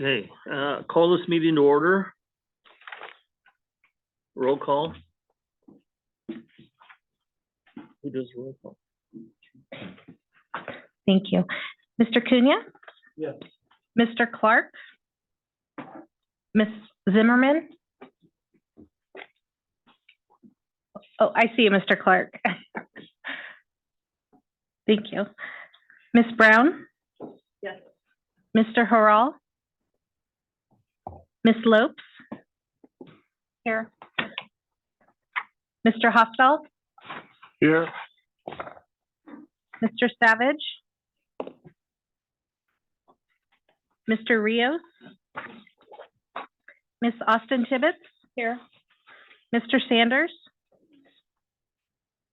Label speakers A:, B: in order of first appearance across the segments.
A: Okay, call this meeting to order. Roll call. Who does roll call?
B: Thank you. Mr. Cunha?
A: Yes.
B: Mr. Clark? Ms. Zimmerman? Oh, I see you, Mr. Clark. Thank you. Ms. Brown?
C: Yes.
B: Mr. Harrell? Ms. Lopes? Here. Mr. Hostel?
A: Here.
B: Mr. Savage? Mr. Rios? Ms. Austin Tibbetts? Here. Mr. Sanders?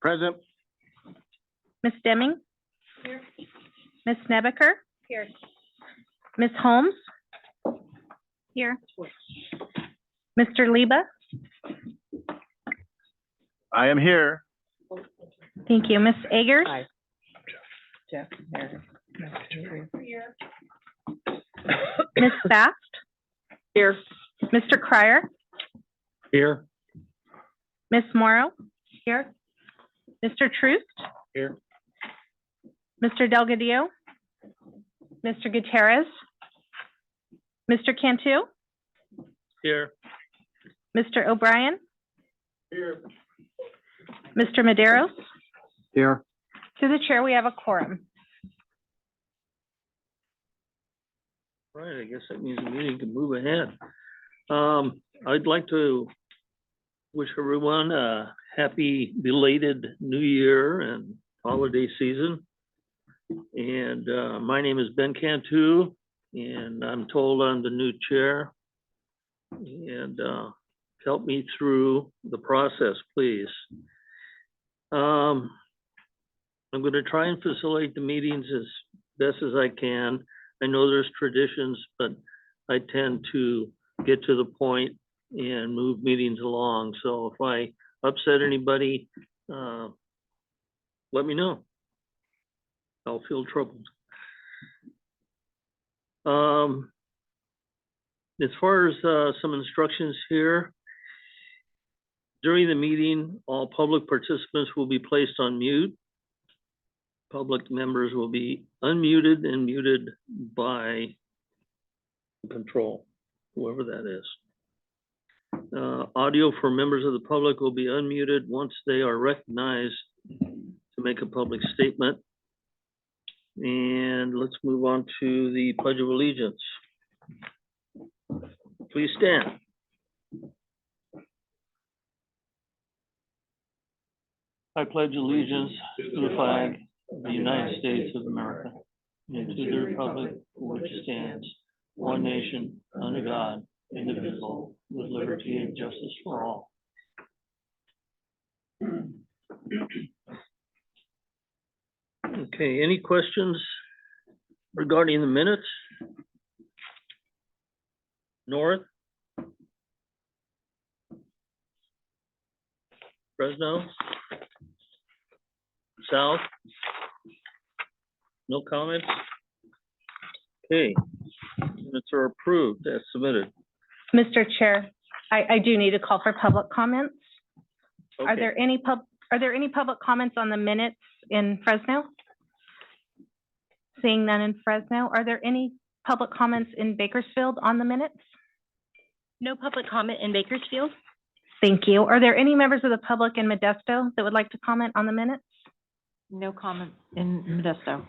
A: Present.
B: Ms. Deming? Here. Ms. Nebeker? Here. Ms. Holmes? Here. Mr. Liba?
A: I am here.
B: Thank you. Ms. Agers?
C: Hi. Jeff.
B: Ms. Fast?
C: Here.
B: Mr. Cryer?
A: Here.
B: Ms. Morrow? Here. Mr. Troost?
A: Here.
B: Mr. Delgadillo? Mr. Gutierrez? Mr. Cantu?
A: Here.
B: Mr. O'Brien?
A: Here.
B: Mr. Maderos?
A: Here.
B: To the chair, we have a quorum.
A: Right, I guess that means the meeting can move ahead. I'd like to wish everyone a happy belated New Year and holiday season. And my name is Ben Cantu, and I'm told I'm the new chair. And help me through the process, please. I'm going to try and facilitate the meetings as best as I can. I know there's traditions, but I tend to get to the point and move meetings along. So if I upset anybody, let me know. I'll feel troubled. As far as some instructions here, during the meeting, all public participants will be placed on mute. Public members will be unmuted and muted by control, whoever that is. Audio for members of the public will be unmuted once they are recognized to make a public statement. And let's move on to the Pledge of Allegiance. Please stand. I pledge allegiance to the flag of the United States of America and to the republic for which stands one nation under God, indivisible, with liberty and justice for all. Okay, any questions regarding the minutes? North? Fresno? South? No comments? Okay, minutes are approved as submitted.
B: Mr. Chair, I do need to call for public comments.
A: Okay.
B: Are there any public comments on the minutes in Fresno? Seeing none in Fresno, are there any public comments in Bakersfield on the minutes?
D: No public comment in Bakersfield.
B: Thank you. Are there any members of the public in Modesto that would like to comment on the minutes?
D: No comment in Modesto.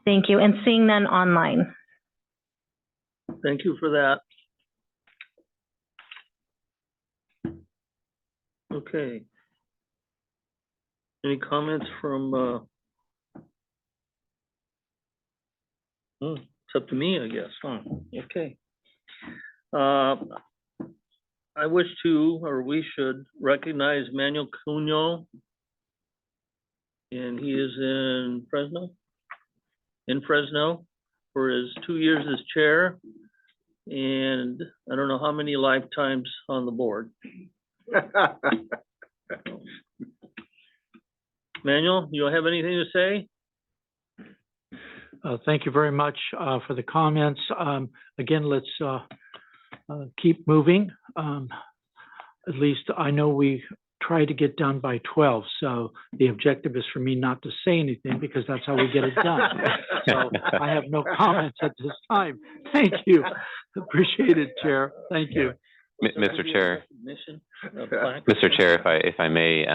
B: Thank you. And seeing none online.
A: Thank you for that. Okay. Any comments from, it's up to me, I guess, huh? Okay. I wish to, or we should recognize Manuel Cunha. And he is in Fresno for his 2 years as chair. And I don't know how many lifetimes on the board. Manuel, you have anything to say?
E: Thank you very much for the comments. Again, let's keep moving. At least I know we try to get done by 12, so the objective is for me not to say anything because that's how we get it done. So I have no comments at this time. Thank you. Appreciate it, Chair. Thank you.
F: Mr. Chair, Mr. Chair, if I may,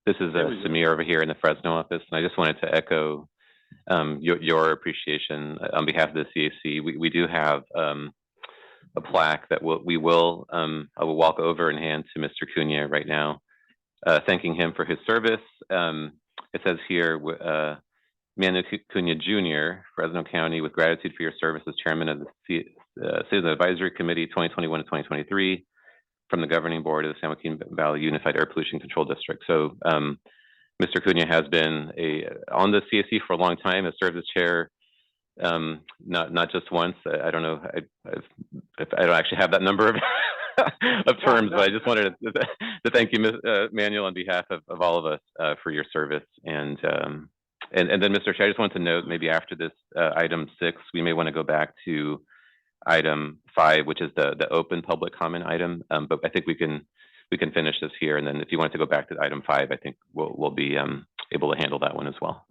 F: this is Samir over here in the Fresno office, and I just wanted to echo your appreciation on behalf of the CAC. We do have a plaque that I will walk over and hand to Mr. Cunha right now, thanking him for his service. It says here, Manu Cunha Jr., Fresno County, with gratitude for your service as chairman of the Citizen Advisory Committee 2021 to 2023 from the governing board of the San Joaquin Valley Unified Air Pollution Control District. So Mr. Cunha has been on the CAC for a long time, has served as chair, not just once. I don't know if I don't actually have that number of terms, but I just wanted to thank you, Manuel, on behalf of all of us for your service. And then, Mr. Chair, I just wanted to note, maybe after this item 6, we may want to go back to item 5, which is the open public comment item. But I think we can finish this here, and then if you want to go back to item 5, I think we'll be able to handle that one as well.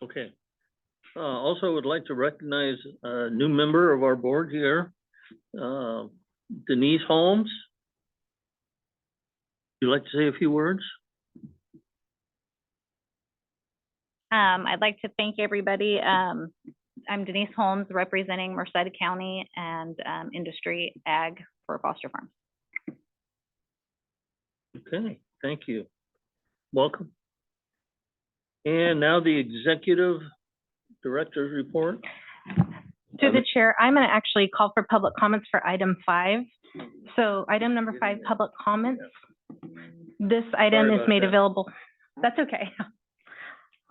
A: Okay. Also would like to recognize a new member of our board here, Denise Holmes. Would you like to say a few words?
B: I'd like to thank everybody. I'm Denise Holmes, representing Merced County and Industry Ag for Foster Farms.
A: Okay, thank you. Welcome. And now the executive director's report.
B: Through the chair, I'm going to actually call for public comments for item 5. So item number 5, public comments. This item is made available. That's okay.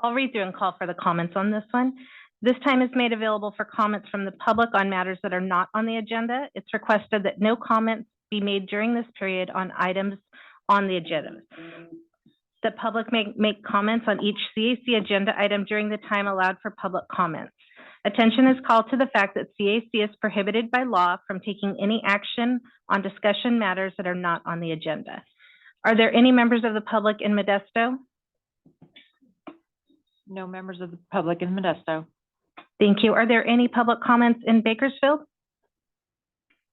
B: I'll read through and call for the comments on this one. This time is made available for comments from the public on matters that are not on the agenda. It's requested that no comments be made during this period on items on the agenda. The public may make comments on each CAC agenda item during the time allowed for public comments. Attention is called to the fact that CAC is prohibited by law from taking any action on discussion matters that are not on the agenda. Are there any members of the public in Modesto?
D: No members of the public in Modesto.
B: Thank you. Are there any public comments in Bakersfield?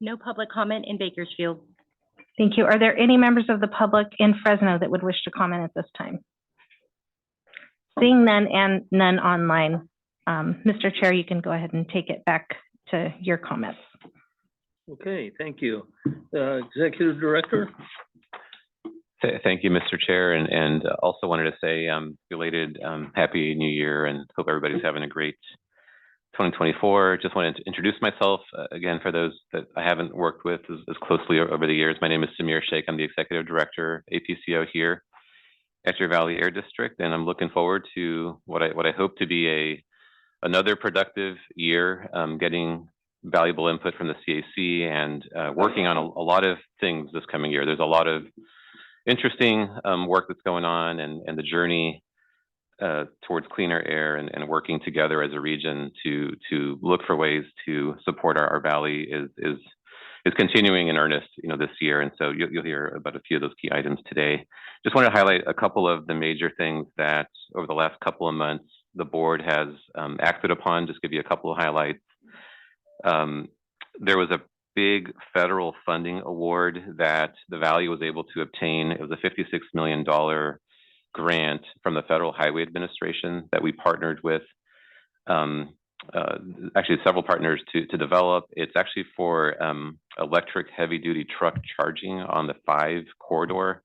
D: No public comment in Bakersfield.
B: Thank you. Are there any members of the public in Fresno that would wish to comment at this time? Seeing none and none online, Mr. Chair, you can go ahead and take it back to your comments.
A: Okay, thank you. Executive Director.
F: Thank you, Mr. Chair, and also wanted to say belated Happy New Year, and hope everybody's having a great 2024. Just wanted to introduce myself again for those that I haven't worked with as closely over the years. My name is Samir Sheikh. I'm the Executive Director, APCO here at your Valley Air District, and I'm looking forward to what I hope to be another productive year, getting valuable input from the CAC and working on a lot of things this coming year. There's a lot of interesting work that's going on, and the journey towards cleaner air and working together as a region to look for ways to support our valley is continuing in earnest, this year. And so you'll hear about a few of those key items today. Just want to highlight a couple of the major things that over the last couple of months the board has acted upon. Just give you a couple of highlights. There was a big federal funding award that the Valley was able to obtain. It was a $56 million grant from the Federal Highway Administration that we partnered with actually several partners to develop. It's actually for electric heavy duty truck charging on the 5 corridor.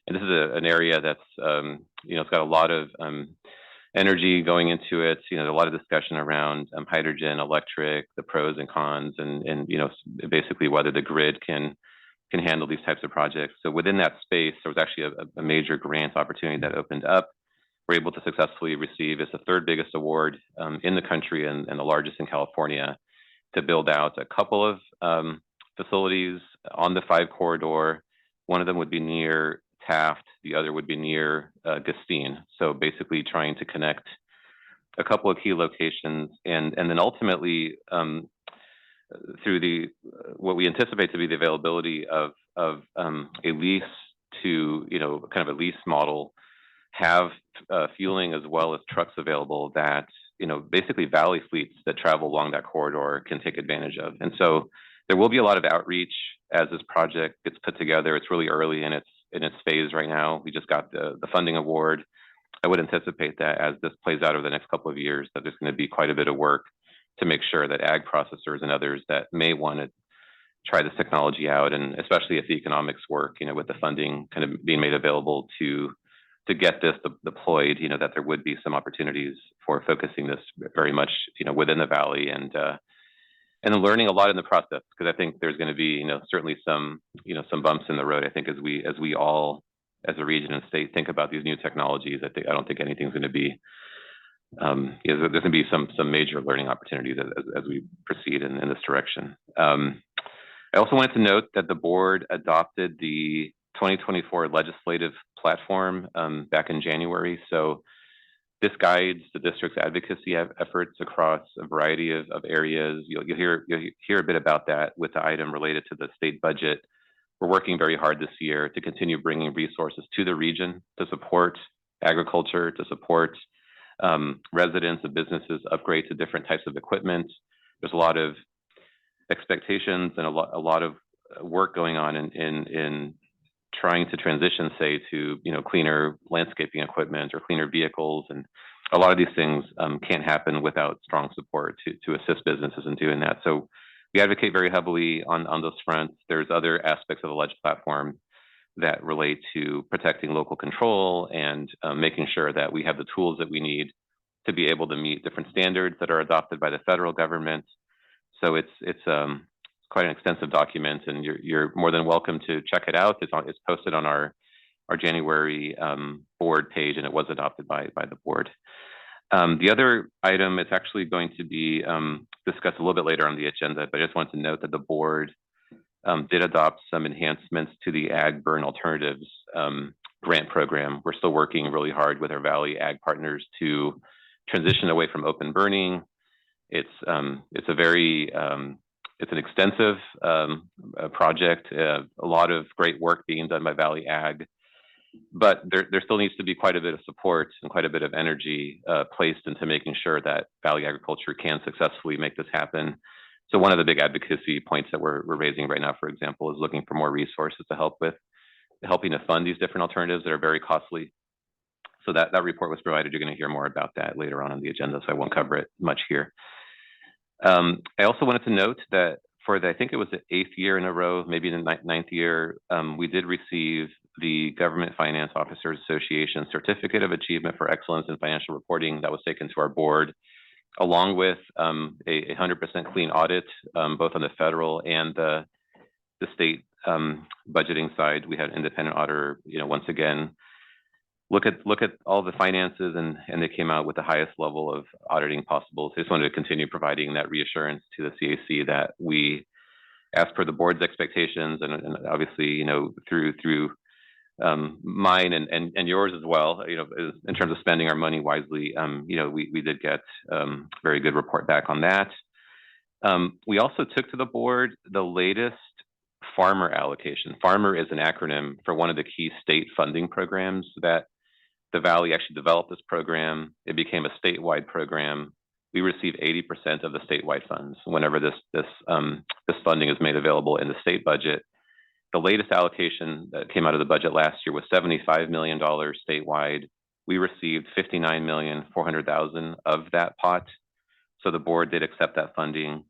F: And this is an area that's, it's got a lot of energy going into it. There's a lot of discussion around hydrogen, electric, the pros and cons, and basically whether the grid can handle these types of projects. So within that space, there was actually a major grant opportunity that opened up. We're able to successfully receive, it's the 3rd biggest award in the country and the largest in California, to build out a couple of facilities on the 5 corridor. One of them would be near Taft, the other would be near Gustine. So basically trying to connect a couple of key locations, and then ultimately through the what we anticipate to be the availability of a lease to, kind of a lease model, have fueling as well as trucks available that, basically valley fleets that travel along that corridor can take advantage of. And so there will be a lot of outreach as this project gets put together. It's really early in its phase right now. We just got the funding award. I would anticipate that as this plays out over the next couple of years, that there's going to be quite a bit of work to make sure that ag processors and others that may want to try this technology out, and especially if the economics work, with the funding kind of being made available to get this deployed, that there would be some opportunities for focusing this very much, within the valley, and learning a lot in the process, because I think there's going to be, certainly some bumps in the road. I think as we all, as a region and state, think about these new technologies, I don't think anything's going to be, there's going to be some major learning opportunities as we proceed in this direction. I also wanted to note that the board adopted the 2024 legislative platform back in January. So this guides the district's advocacy efforts across a variety of areas. You'll hear a bit about that with the item related to the state budget. We're working very hard this year to continue bringing resources to the region to support agriculture, to support residents and businesses upgrade to different types of equipment. There's a lot of expectations and a lot of work going on in trying to transition, say, to cleaner landscaping equipment or cleaner vehicles, and a lot of these things can't happen without strong support to assist businesses in doing that. So we advocate very heavily on those fronts. There's other aspects of the ledge platform that relate to protecting local control and making sure that we have the tools that we need to be able to meet different standards that are adopted by the federal government. So it's quite an extensive document, and you're more than welcome to check it out. It's posted on our January board page, and it was adopted by the board. The other item, it's actually going to be discussed a little bit later on the agenda, but I just want to note that the board did adopt some enhancements to the Ag Burn Alternatives grant program. We're still working really hard with our Valley Ag partners to transition away from open burning. It's a very it's an extensive project, a lot of great work being done by Valley Ag, but there still needs to be quite a bit of support and quite a bit of energy placed into making sure that Valley Agriculture can successfully make this happen. So one of the big advocacy points that we're raising right now, for example, is looking for more resources to help with helping to fund these different alternatives that are very costly. So that report was provided. You're going to hear more about that later on the agenda, so I won't cover it much here. I also wanted to note that for I think it was the 8th year in a row, maybe the 9th year, we did receive the Government Finance Officers Association Certificate of Achievement for Excellence in Financial Reporting that was taken to our board, along with a 100% clean audit, both on the federal and the state budgeting side. We had an independent auditor, once again, look at all the finances, and they came out with the highest level of auditing possible. So I just wanted to continue providing that reassurance to the CAC that we, as per the board's expectations, and obviously, through mine and yours as well, in terms of spending our money wisely, we did get very good report back on that. We also took to the board the latest farmer allocation. Farmer is an acronym for one of the key state funding programs that the Valley actually developed this program. It became a statewide program. We receive 80% of the statewide funds whenever this funding is made available in the state budget. The latest allocation that came out of the budget last year was $75 million statewide. We received $59,400,000 of that pot. So the board did accept that funding.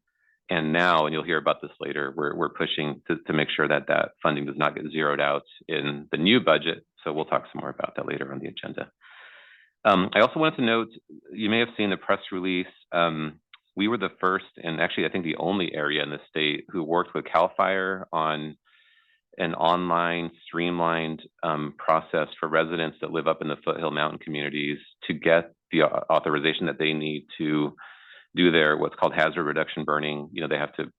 F: And now, and you'll hear about this later, we're pushing to make sure that funding does not get zeroed out in the new budget. So we'll talk some more about that later on the agenda. I also wanted to note, you may have seen the press release. We were the first, and actually I think the only area in the state who worked with CAL FIRE on an online streamlined process for residents that live up in the foothill mountain communities to get the authorization that they need to do their what's called hazard reduction burning. They have to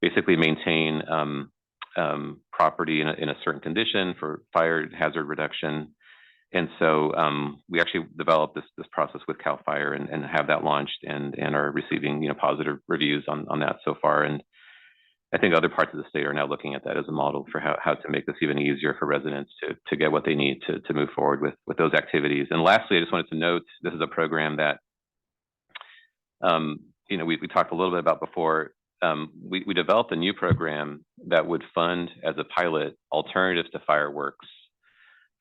F: basically maintain property in a certain condition for fire hazard reduction. And so we actually developed this process with CAL FIRE and have that launched and are receiving positive reviews on that so far. And I think other parts of the state are now looking at that as a model for how to make this even easier for residents to get what they need to move forward with those activities. And lastly, I just wanted to note this is a program that we talked a little bit about before. We developed a new program that would fund as a pilot alternatives to fireworks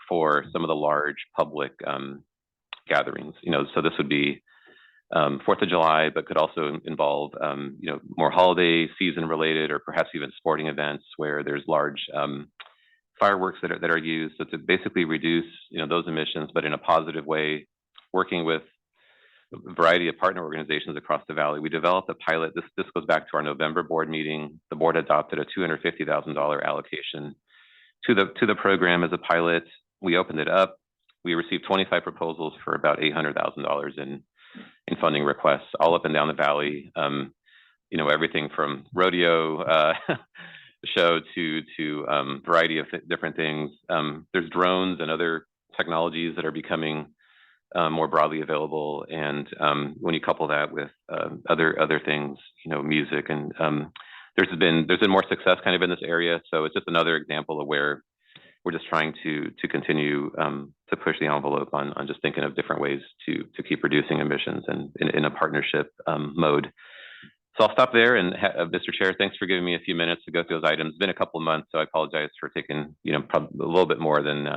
F: for some of the large public gatherings. So this would be 4th of July, but could also involve more holiday season related or perhaps even sporting events where there's large fireworks that are used. So to basically reduce those emissions, but in a positive way, working with a variety of partner organizations across the valley. We developed a pilot. This goes back to our November board meeting. The board adopted a $250,000 allocation to the program as a pilot. We opened it up. We received 25 proposals for about $800,000 in funding requests, all up and down the valley. Everything from rodeo show to variety of different things. There's drones and other technologies that are becoming more broadly available, and when you couple that with other things, music, and there's been more success kind of in this area. So it's just another example of where we're just trying to continue to push the envelope on just thinking of different ways to keep reducing emissions and in a partnership mode. So I'll stop there. And Mr. Chair, thanks for giving me a few minutes to go through those items. It's been a couple of months, so I apologize for taking probably a little bit more than.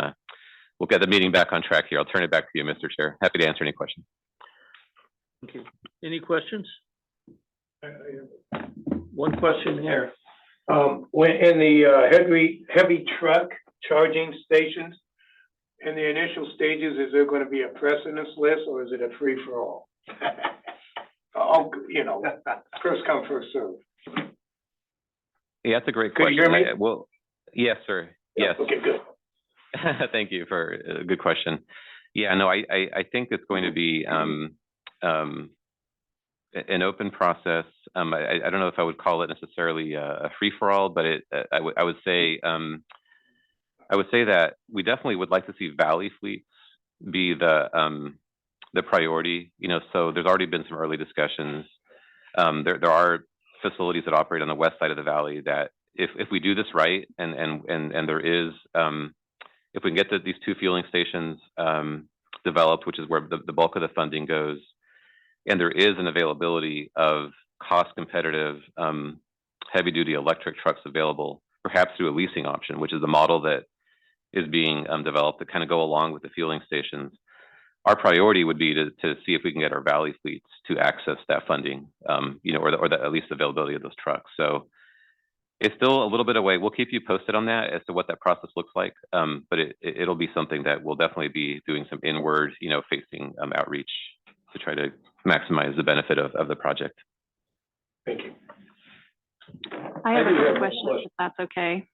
F: We'll get the meeting back on track here. I'll turn it back to you, Mr. Chair. Happy to answer any questions.
A: Thank you. Any questions? One question here.
G: When in the heavy truck charging stations, in the initial stages, is there going to be a precedence list or is it a free for all? First come, first serve.
F: Yeah, that's a great
G: Could
F: question.
G: you hear me?
F: Well, yes, sir. Yes.
G: Okay, good.
F: Thank you for a good question. Yeah, no, I think it's going to be an open process. I don't know if I would call it necessarily a free-for-all, but I would say that we definitely would like to see valley fleets be the priority. So there's already been some early discussions. There are facilities that operate on the west side of the valley that if we do this right and there is if we can get these 2 fueling stations developed, which is where the bulk of the funding goes, and there is an availability of cost-competitive heavy-duty electric trucks available, perhaps through a leasing option, which is a model that is being developed to kind of go along with the fueling stations. Our priority would be to see if we can get our valley fleets to access that funding, or at least availability of those trucks. So it's still a little bit away. We'll keep you posted on that as to what that process looks like. But it'll be something that we'll definitely be doing some inward, facing outreach to try to maximize the benefit of the project.
G: Thank you.
C: I have a couple questions, if that's okay.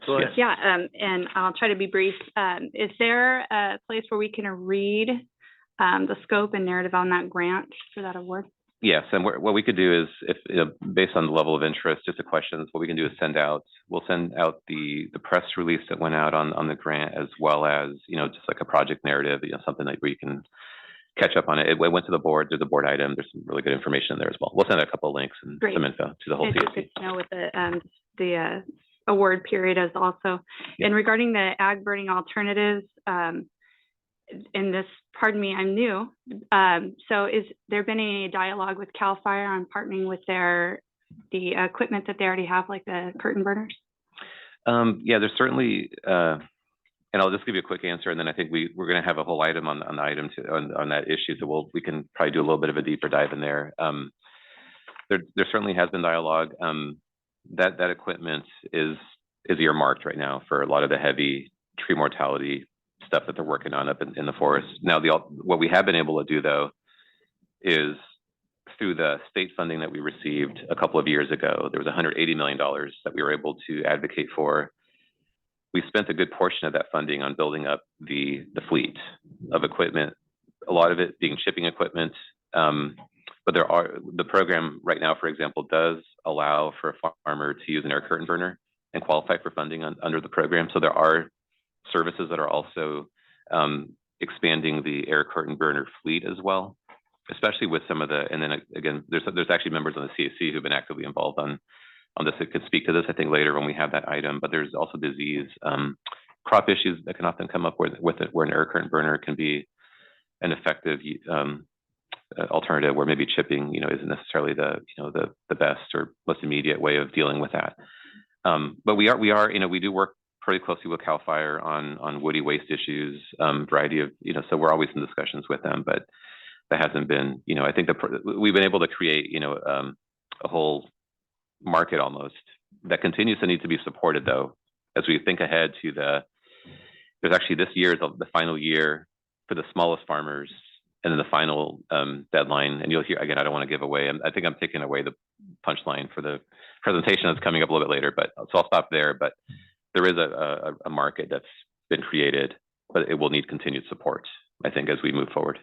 A: Go ahead.
C: Yeah, and I'll try to be brief. Is there a place where we can read the scope and narrative on that grant for that award?
F: Yes, and what we could do is, if based on the level of interest, just the questions, what we can do is we'll send out the press release that went out on the grant, as well as just like a project narrative, something like where you can catch up on it. It went to the board. There's a board item. There's some really good information in there as well. We'll send out a couple of links and some info to the whole
C: It's
F: CAC.
C: good to know what the award period is also. Yeah. And regarding the ag burning alternatives, in this, pardon me, I'm new. So is there been any dialogue with CAL FIRE on partnering with the equipment that they already have, like the curtain burners?
F: Yeah, there's certainly, and I'll just give you a quick answer, and then I think we're going to have a whole item on the item on that issue. So we can probably do a little bit of a deeper dive in there. There certainly has been dialogue. That equipment is earmarked right now for a lot of the heavy tree mortality stuff that they're working on up in the forest. Now, what we have been able to do, though, is through the state funding that we received a couple of years ago, there was $180 million that we were able to advocate for. We spent a good portion of that funding on building up the fleet of equipment, a lot of it being shipping equipment, But the program right now, for example, does allow for a farmer to use an air curtain burner and qualify for funding under the program. So there are services that are also expanding the air curtain burner fleet as well, especially with some of and then again, there's actually members on the CAC who've been actively involved on this that could speak to this, I think, later when we have that item. But there's also disease, crop issues that can often come up with it, where an air curtain burner can be an effective alternative, where maybe chipping, isn't necessarily the best or most immediate way of dealing with that. But we do work pretty closely with CAL FIRE on woody waste issues, variety of, so we're always in discussions with them, but that hasn't been, I think we've been able to create, a whole market almost that continues to need to be supported, though, as we think ahead to there's actually this year is the final year for the smallest farmers, and then the final deadline. And you'll hear, again, I don't want to give away, I think I'm taking away the punchline for the presentation that's coming up a little bit later, so I'll stop there. But there is a market that's been created, but it will need continued support, I think, as we move forward.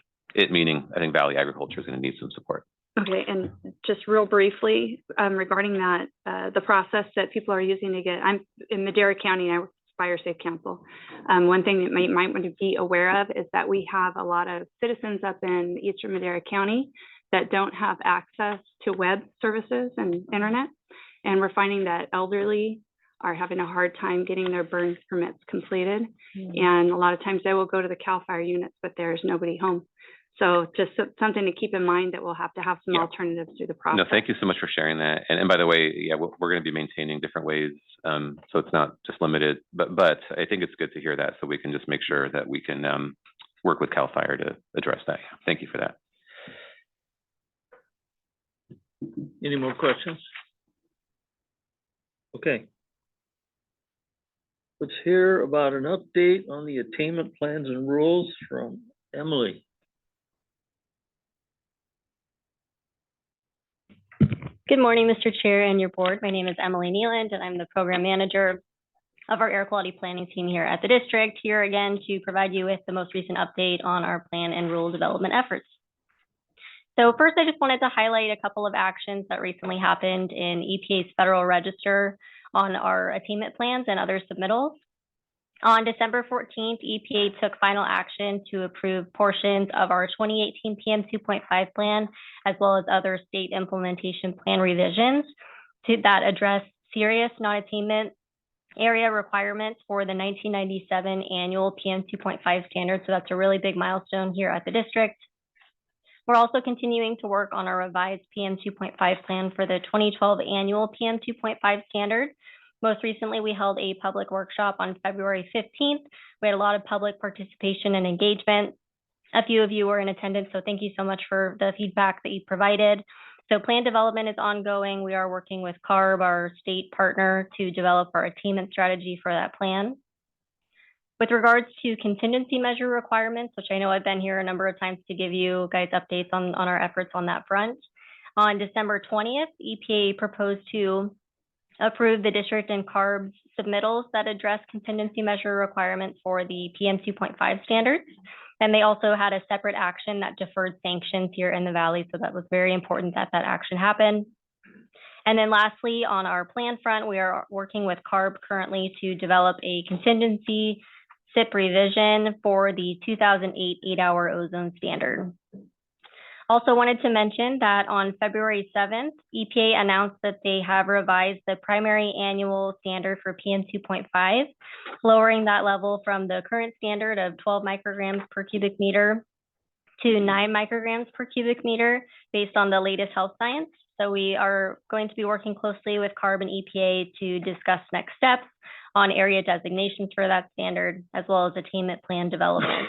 F: Meaning, I think Valley Agriculture is going to need some support.
C: Okay, and just real briefly, regarding that, the process that people are using to get, I'm in Madera County, and I work with Fire Safe Council. One thing that you might want to be aware of is that we have a lot of citizens up in eastern Madera County that don't have access to web services and internet. And we're finding that elderly are having a hard time getting their burn permits completed. And a lot of times they will go to the CAL FIRE units, but there's nobody home. So just something to keep in mind, that we'll have to have some alternatives through the process.
F: No, thank you so much for sharing that. And by the way, we're going to be maintaining different ways. So it's not just limited, but I think it's good to hear that, so we can just make sure that we can work with CAL FIRE to address that. Thank you for that.
A: Any more questions? Okay. Let's hear about an update on the attainment plans and rules from Emily.
D: Good morning, Mr. Chair and your board. My name is Emily Nealand, and I'm the program manager of our air quality planning team here at the district, here again to provide you with the most recent update on our plan and rule development efforts. So first, I just wanted to highlight a couple of actions that recently happened in EPA's Federal Register on our attainment plans and other submittals. On December 14th, EPA took final action to approve portions of our 2018 PM 2.5 plan, as well as other state implementation plan revisions that address serious non-attainment area requirements for the 1997 annual PM 2.5 standard. So that's a really big milestone here at the district. We're also continuing to work on our revised PM 2.5 plan for the 2012 annual PM 2.5 standard. Most recently, we held a public workshop on February 15th. We had a lot of public participation and engagement. A few of you were in attendance, so thank you so much for the feedback that you provided. So plan development is ongoing. We are working with CARB, our state partner, to develop our attainment strategy for that plan. With regards to contingency measure requirements, which I know I've been here a number of times to give you guys updates on our efforts on that front. On December 20th, EPA proposed to approve the district and CARB submittals that address contingency measure requirements for the PM 2.5 standards. And they also had a separate action that deferred sanctions here in the Valley. So that was very important that that action happened. And then lastly, on our plan front, we are working with CARB currently to develop a contingency SIP revision for the 2008 8-hour ozone standard. Also wanted to mention that on February 7th, EPA announced that they have revised the primary annual standard for PM 2.5, lowering that level from the current standard of 12 micrograms per cubic meter to 9 micrograms per cubic meter based on the latest health science. So we are going to be working closely with CARB and EPA to discuss next steps on area designations for that standard, as well as attainment plan development.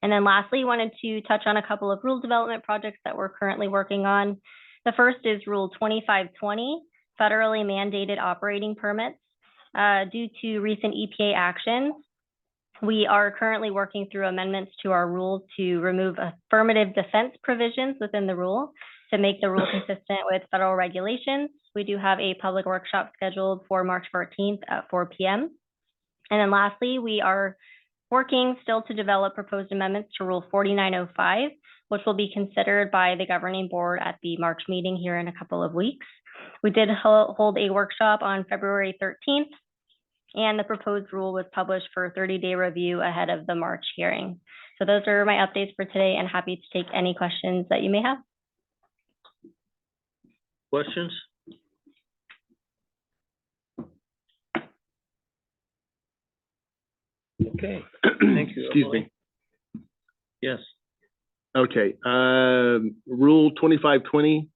D: And then lastly, wanted to touch on a couple of rule development projects that we're currently working on. The first is Rule 2520, federally mandated operating permits. Due to recent EPA actions, we are currently working through amendments to our rule to remove affirmative defense provisions within the rule to make the rule consistent with federal regulations. We do have a public workshop scheduled for March 14th at 4 p.m. And then lastly, we are working still to develop proposed amendments to Rule 4905, which will be considered by the governing board at the March meeting here in a couple of weeks. We did hold a workshop on February 13th, and the proposed rule was published for a 30-day review ahead of the March hearing. So those are my updates for today, and happy to take any questions that you may have.
A: Questions? Okay, thank you.
H: Excuse
A: Emily.
H: me.
A: Yes,
H: Okay, Rule 2520,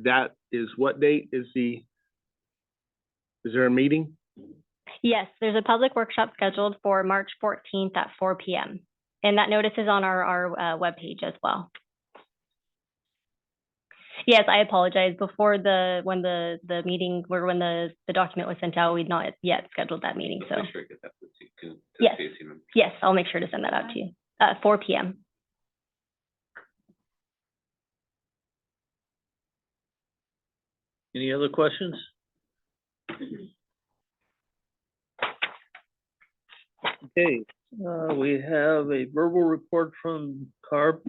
H: that is what date is there a meeting?
D: Yes, there's a public workshop scheduled for March 14th at 4 p.m. And that notice is on our webpage as well. Yes, I apologize. Before when the meeting or when the document was sent out, we'd not yet scheduled that meeting. So
F: Make sure I get that to
D: yes,
F: CAC members.
D: yes, I'll make sure to send that out to you. 4 p.m.
A: any other questions? Okay, we have a verbal report from CARB.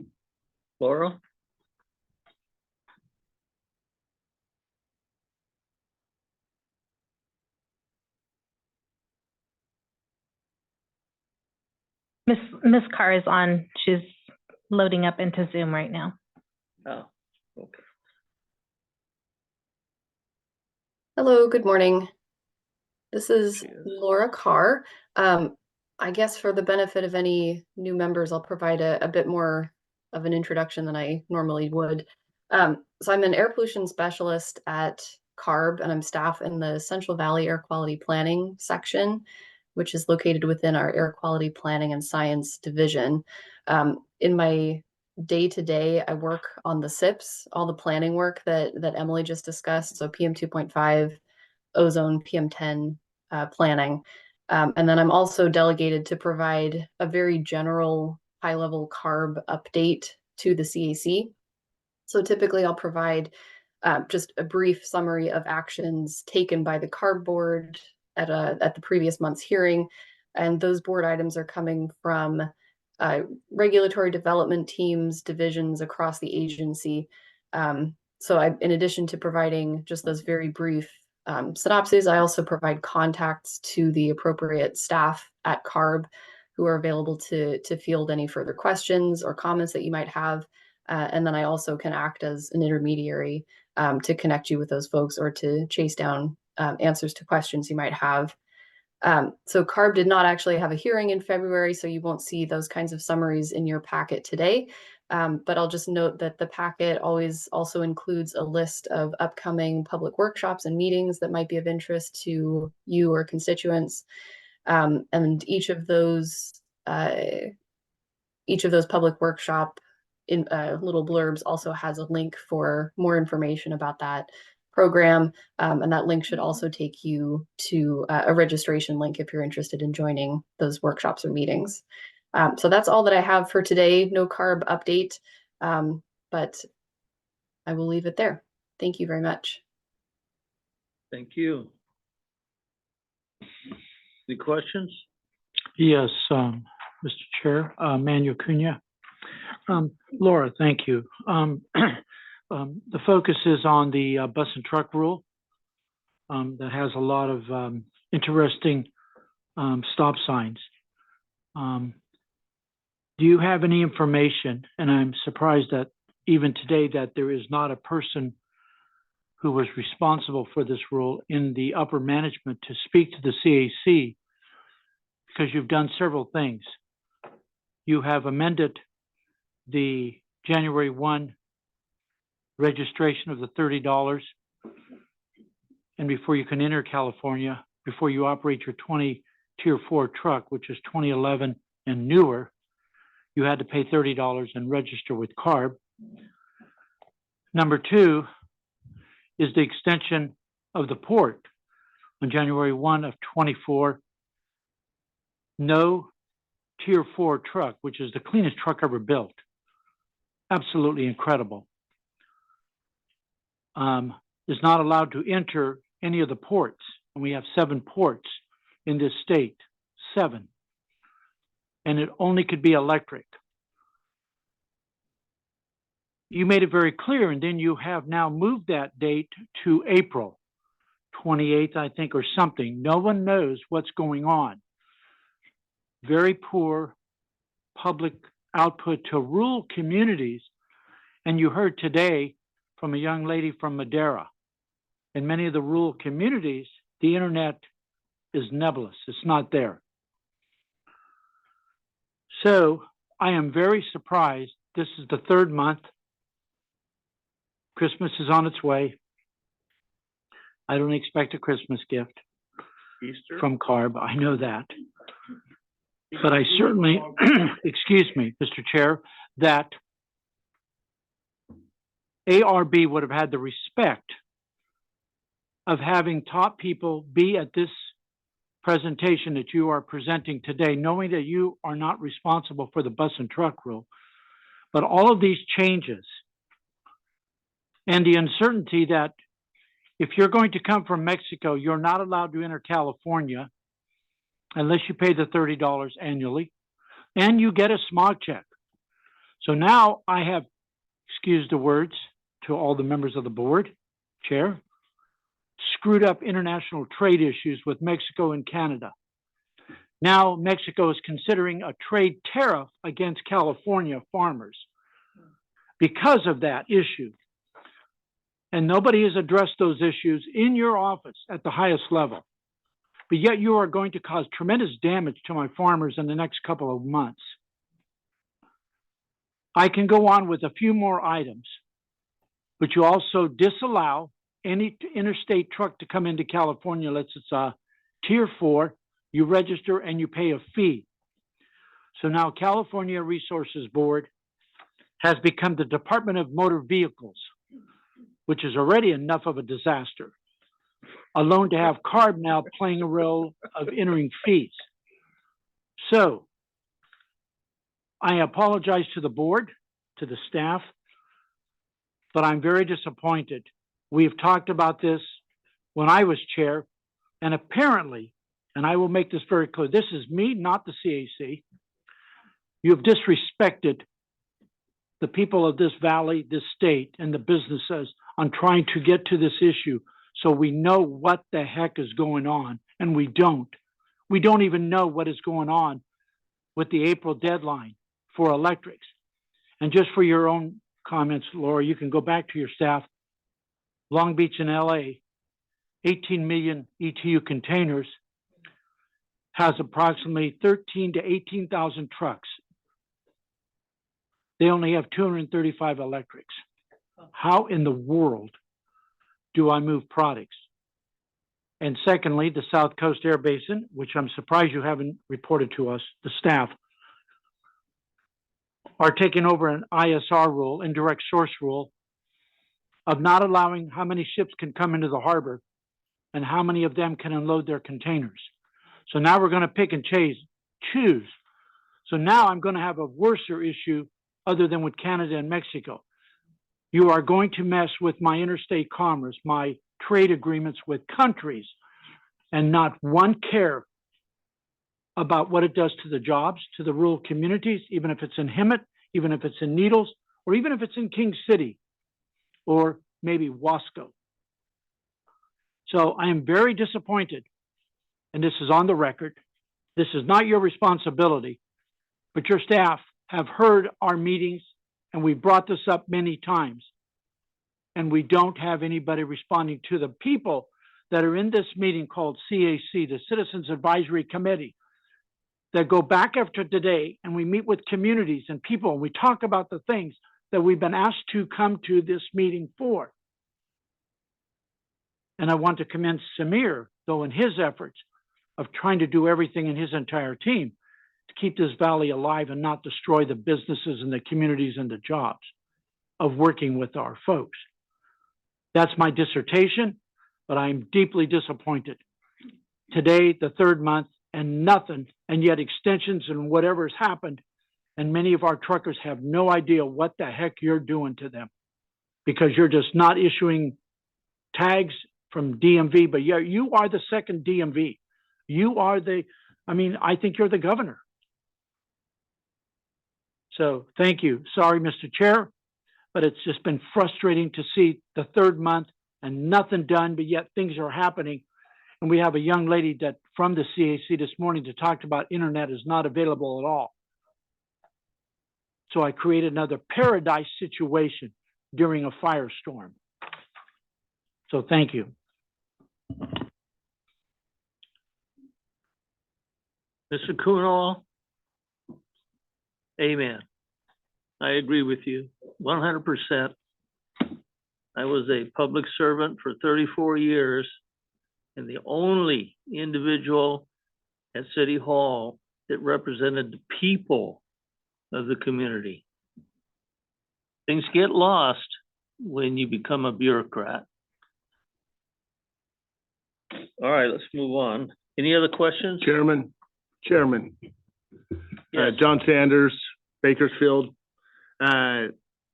A: Laura?
B: Miss Carr is on. She's loading up into Zoom right now.
A: Oh, okay.
I: Hello, good morning. This is
A: She is.
I: Laura Carr. I guess for the benefit of any new members, I'll provide a bit more of an introduction than I normally would. So I'm an air pollution specialist at CARB, and I'm staff in the Central Valley Air Quality Planning section, which is located within our Air Quality Planning and Science division. In my day-to-day, I work on the SIPs, all the planning work that Emily just discussed, so PM 2.5, ozone, PM10 planning. And then I'm also delegated to provide a very general high-level CARB update to the CAC. So typically I'll provide just a brief summary of actions taken by the CARB board at the previous month's hearing. And those board items are coming from regulatory development teams, divisions across the agency. So in addition to providing just those very brief synopses, I also provide contacts to the appropriate staff at CARB who are available to field any further questions or comments that you might have. And then I also can act as an intermediary to connect you with those folks or to chase down answers to questions you might have. So CARB did not actually have a hearing in February, so you won't see those kinds of summaries in your packet today. But I'll just note that the packet always also includes a list of upcoming public workshops and meetings that might be of interest to you or constituents. And each of those public workshop in little blurbs also has a link for more information about that program. And that link should also take you to a registration link if you're interested in joining those workshops or meetings. So that's all that I have for today. No CARB update, but I will leave it there. Thank you very much.
A: Thank you. Any questions?
E: Yes, Mr. Chair, Manuel Cunha. Laura, thank you. The focus is on the bus and truck rule that has a lot of interesting stop signs. Do you have any information, and I'm surprised that even today that there is not a person who was responsible for this rule in the upper management to speak to the CAC, because you've done several things. You have amended the January 1 registration of the $30, and before you can enter California, before you operate your 20 Tier 4 truck, which is 2011 and newer, you had to pay $30 and register with CARB. Number two is the extension of the port on January 1 of 24. No Tier 4 truck, which is the cleanest truck ever built. Absolutely incredible. Is not allowed to enter any of the ports. And we have 7 ports in this state, 7. And it only could be electric. you made it very clear, and then you have now moved that date to April 28th, I think, or something. No one knows what's going on. Very poor public output to rural communities. And you heard today from a young lady from Madera. In many of the rural communities, the internet is nebulous. It's not there. So I am very surprised. This is the third month. Christmas is on its way. I don't expect a Christmas gift
A: Easter?
E: from CARB. I know that. But I certainly, excuse me, Mr. Chair, that ARB would have had the respect of having top people be at this presentation that you are presenting today, knowing that you are not responsible for the bus and truck rule. But all of these changes and the uncertainty that if you're going to come from Mexico, you're not allowed to enter California unless you pay the $30 annually, and you get a smog check. So now I have, excuse the words to all the members of the board, Chair, screwed up international trade issues with Mexico and Canada. Now Mexico is considering a trade tariff against California farmers because of that issue. And nobody has addressed those issues in your office at the highest level. But yet you are going to cause tremendous damage to my farmers in the next couple of months. I can go on with a few more items, but you also disallow any interstate truck to come into California unless it's a tier 4, you register and you pay a fee. So now California Resources Board has become the Department of Motor Vehicles, which is already enough of a disaster, alone to have CARB now playing a role of entering fees. So I apologize to the board, to the staff, but I'm very disappointed. We've talked about this when I was chair, and apparently, and I will make this very clear, this is me, not the CAC. You have disrespected the people of this valley, this state, and the businesses on trying to get to this issue so we know what the heck is going on, and we don't. We don't even know what is going on with the April deadline for electrics. And just for your own comments, Laura, you can go back to your staff. Long Beach and LA, 18 million ETU containers, has approximately 13 to 18,000 trucks. They only have 235 electrics. How in the world do I move products? And secondly, the South Coast Air Basin, which I'm surprised you haven't reported to us, the staff, are taking over an ISR rule, indirect source rule, of not allowing how many ships can come into the harbor and how many of them can unload their containers. So now we're going to pick and choose. So now I'm going to have a worser issue other than with Canada and Mexico. You are going to mess with my interstate commerce, my trade agreements with countries, and not one care about what it does to the jobs, to the rural communities, even if it's in Hemet, even if it's in Needles, or even if it's in King City, or maybe Wasco. So I am very disappointed, and this is on the record. This is not your responsibility, but your staff have heard our meetings, and we brought this up many times, and we don't have anybody responding to the people that are in this meeting called CAC, the Citizens Advisory Committee, that go back after today, and we meet with communities and people, and we talk about the things that we've been asked to come to this meeting for. And I want to commend Samir, though, in his efforts of trying to do everything in his entire team to keep this valley alive and not destroy the businesses and the communities and the jobs of working with our folks. That's my dissertation, but I'm deeply disappointed. Today, the third month, and nothing, and yet extensions and whatever's happened, and many of our truckers have no idea what the heck you're doing to them because you're just not issuing tags from DMV, but yeah, you are the second DMV. You are I think you're the governor. So thank you. Sorry, Mr. Chair, but it's just been frustrating to see the third month and nothing done, but yet things are happening. And we have a young lady that from the CAC this morning that talked about internet is not available at all. So I created another paradise situation during a firestorm. So thank you.
A: Mr. Kunal? Amen. I agree with you 100%. I was a public servant for 34 years and the only individual at City Hall that represented the people of the community. Things get lost when you become a bureaucrat. All right, let's move on. Any other questions?
H: Chairman,
A: Yes.
H: John Sanders, Bakersfield.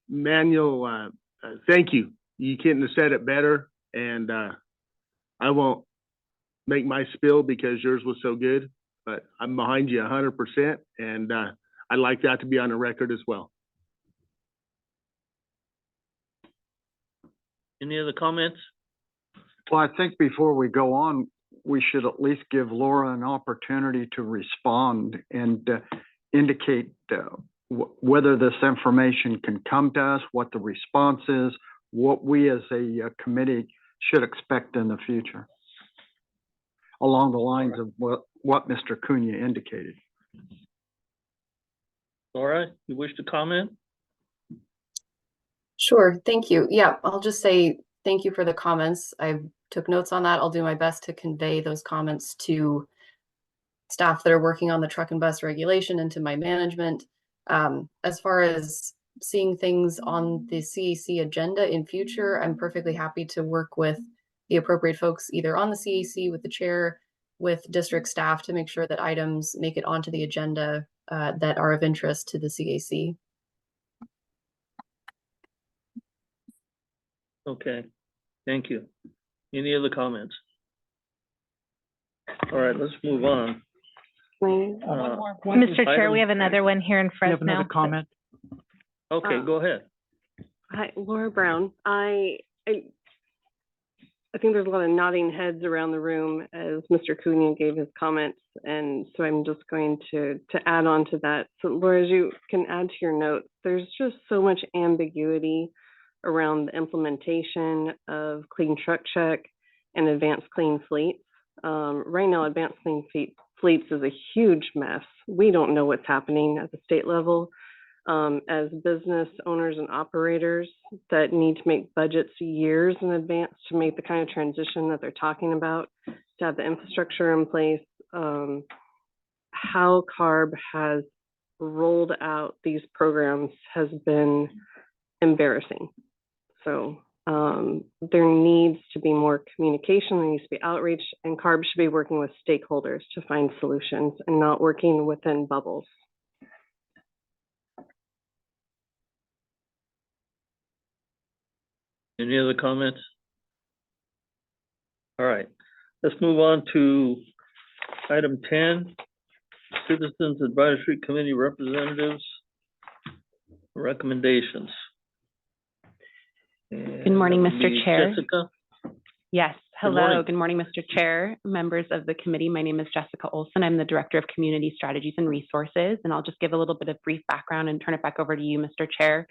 H: Manuel, thank you. You couldn't have said it better, and I won't make my spiel because yours was so good, but I'm behind you 100%, and I'd like that to be on the record as well.
A: Any other comments?
J: Well, I think before we go on, we should at least give Laura an opportunity to respond and indicate whether this information can come to us, what the response is, what we as a committee should expect in the future, along the lines of what Mr. Cunha indicated.
A: Laura, you wish to comment?
I: Sure, thank you. Yeah, I'll just say thank you for the comments. I took notes on that. I'll do my best to convey those comments to staff that are working on the truck and bus regulation and to my management. As far as seeing things on the CAC agenda in future, I'm perfectly happy to work with the appropriate folks either on the CAC, with the chair, with district staff to make sure that items make it onto the agenda that are of interest to the CAC.
A: Okay, thank you. Any other comments? All right, let's move on.
B: Mr. Chair, we have another one here in
E: You have
B: Fresno.
E: another comment?
A: Okay, go ahead.
K: Hi, Laura Brown. I think there's a lot of nodding heads around the room as Mr. Cunha gave his comments, and so I'm just going to add on to that. So Laura, as you can add to your notes, there's just so much ambiguity around the implementation of Clean Truck Check and Advanced Clean Fleets. Right now, Advanced Clean Fleets is a huge mess. We don't know what's happening at the state level. As business owners and operators that need to make budgets years in advance to make the kind of transition that they're talking about, to have the infrastructure in place, how CARB has rolled out these programs has been embarrassing. So there needs to be more communication, there needs to be outreach, and CARB should be working with stakeholders to find solutions and not working within bubbles.
A: Any other comments? All right, let's move on to item 10, Citizens Advisory Committee Representatives Recommendations.
L: Good morning,
A: And that would
L: Mr.
A: be
L: Chair.
A: Jessica?
L: Yes,
A: Good morning.
L: hello. Good morning, Mr. Chair, members of the committee. My name is Jessica Olson. I'm the Director of Community Strategies and Resources, and I'll just give a little bit of brief background and turn it back over to you, Mr. Chair.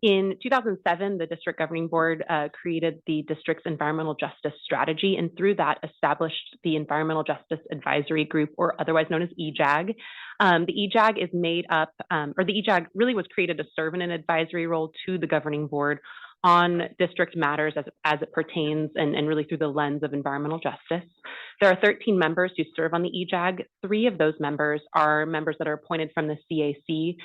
L: In 2007, the District Governing Board created the district's environmental justice strategy, and through that established the Environmental Justice Advisory Group, or otherwise known as EJAG. The EJAG is made up, or the EJAG really was created to serve in an advisory role to the governing board on district matters as it pertains and really through the lens of environmental justice. There are 13 members who serve on the EJAG. 3 of those members are members that are appointed from the CAC.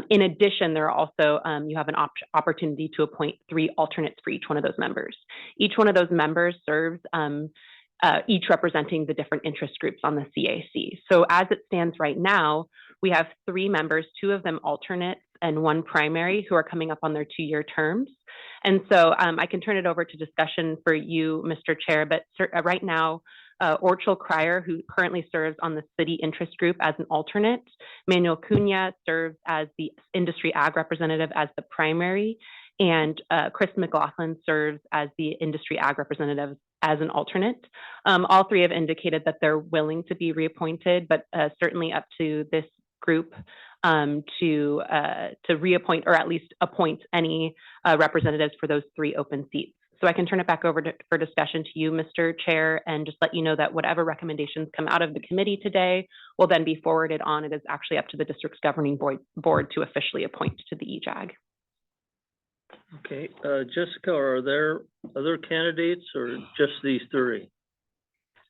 L: In addition, there are also, you have an opportunity to appoint 3 alternates for each one of those members. Each one of those members serves each representing the different interest groups on the CAC. So as it stands right now, we have 3 members, 2 of them alternates and 1 primary, who are coming up on their 2-year terms. And so I can turn it over to discussion for you, Mr. Chair, but right now Orchel Cryer, who currently serves on the City Interest Group as an alternate. Manuel Cunha serves as the Industry Ag Representative as the primary, and Chris McLaughlin serves as the Industry Ag Representative as an alternate. All three have indicated that they're willing to be reappointed, but certainly up to this group to reappoint or at least appoint any representatives for those three open seats. So I can turn it back over for discussion to you, Mr. Chair, and just let you know that whatever recommendations come out of the committee today will then be forwarded on. It is actually up to the district's governing board to officially appoint to the EJAG.
A: Okay, Jessica, are there other candidates or just these three?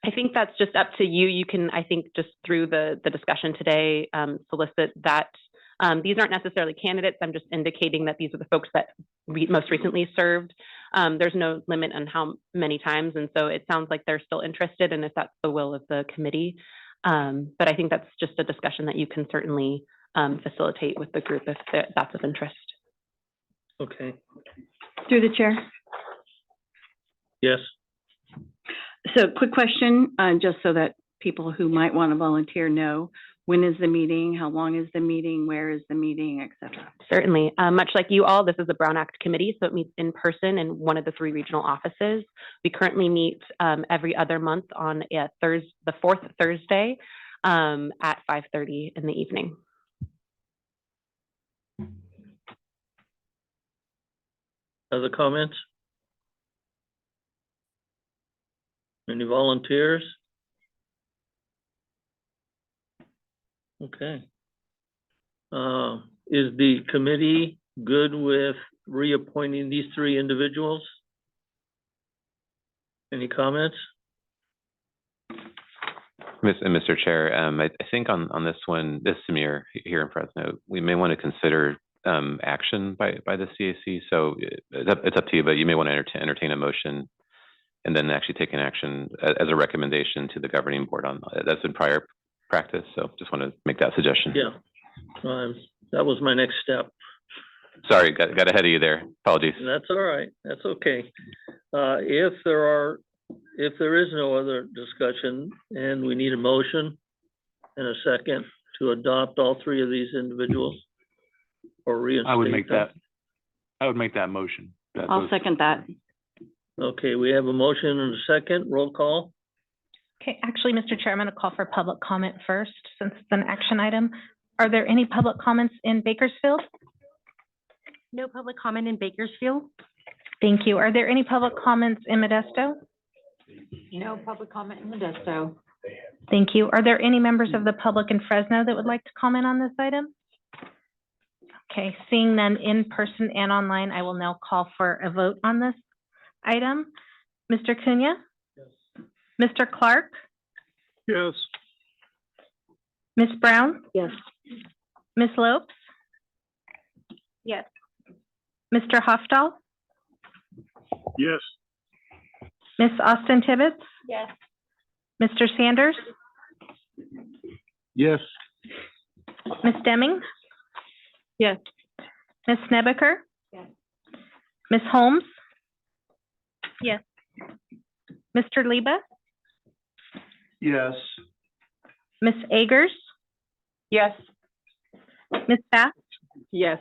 L: I think that's just up to you. You can, I think, just through the discussion today, solicit that. These aren't necessarily candidates. I'm just indicating that these are the folks that most recently served. There's no limit on how many times, and so it sounds like they're still interested, and if that's the will of the committee. But I think that's just a discussion that you can certainly facilitate with the group if that's of interest.
A: Okay,
M: Through the chair.
A: yes,
M: So quick question, just so that people who might want to volunteer know, when is the meeting? How long is the meeting? Where is the meeting, et cetera?
L: Certainly. Much like you all, this is a Brown Act committee, so it meets in person in one of the three regional offices. We currently meet every other month on the fourth Thursday at 5:30 in the evening.
A: other comments? Any volunteers? Okay. Is the committee good with reappointing these three individuals? Any comments?
F: Mr. Chair, I think on this one, this Samir here in Fresno, we may want to consider action by the CAC. So it's up to you, but you may want to entertain a motion and then actually take an action as a recommendation to the governing board on that's in prior practice. So just want to make that suggestion.
A: Yeah, that was my next step.
F: Sorry, got ahead of you there. Apologies.
A: That's all right. That's okay. If there is no other discussion and we need a motion and a second to adopt all three of these individuals or reinstate
N: I would make
A: them.
N: I would make that motion.
M: I'll second that.
A: Okay, we have a motion and a second. Roll call.
B: Okay, actually, Mr. Chair, I'm going to call for public comment first, since it's an action item. Are there any public comments in Bakersfield?
D: No public comment in Bakersfield?
B: Thank you. Are there any public comments in Modesto?
M: No public comment in Modesto.
B: Thank you. Are there any members of the public in Fresno that would like to comment on this item? Okay, seeing none in person and online, I will now call for a vote on this item. Mr. Cunha? Yes. Mr. Clark?
H: Yes.
B: Ms. Brown?
M: Yes.
B: Ms. Lopes?
D: Yes.
B: Mr. Hofstall?
H: Yes.
B: Ms. Austin Tibbetts?
D: Yes.
B: Mr. Sanders?
H: Yes.
B: Ms. Deming?
M: Yes.
B: Ms. Snebaker?
D: Yes.
B: Ms. Holmes?
D: Yes.
B: Mr. Liba?
H: Yes.
B: Ms. Agers?
M: Yes.
B: Ms. Bass?
M: Yes.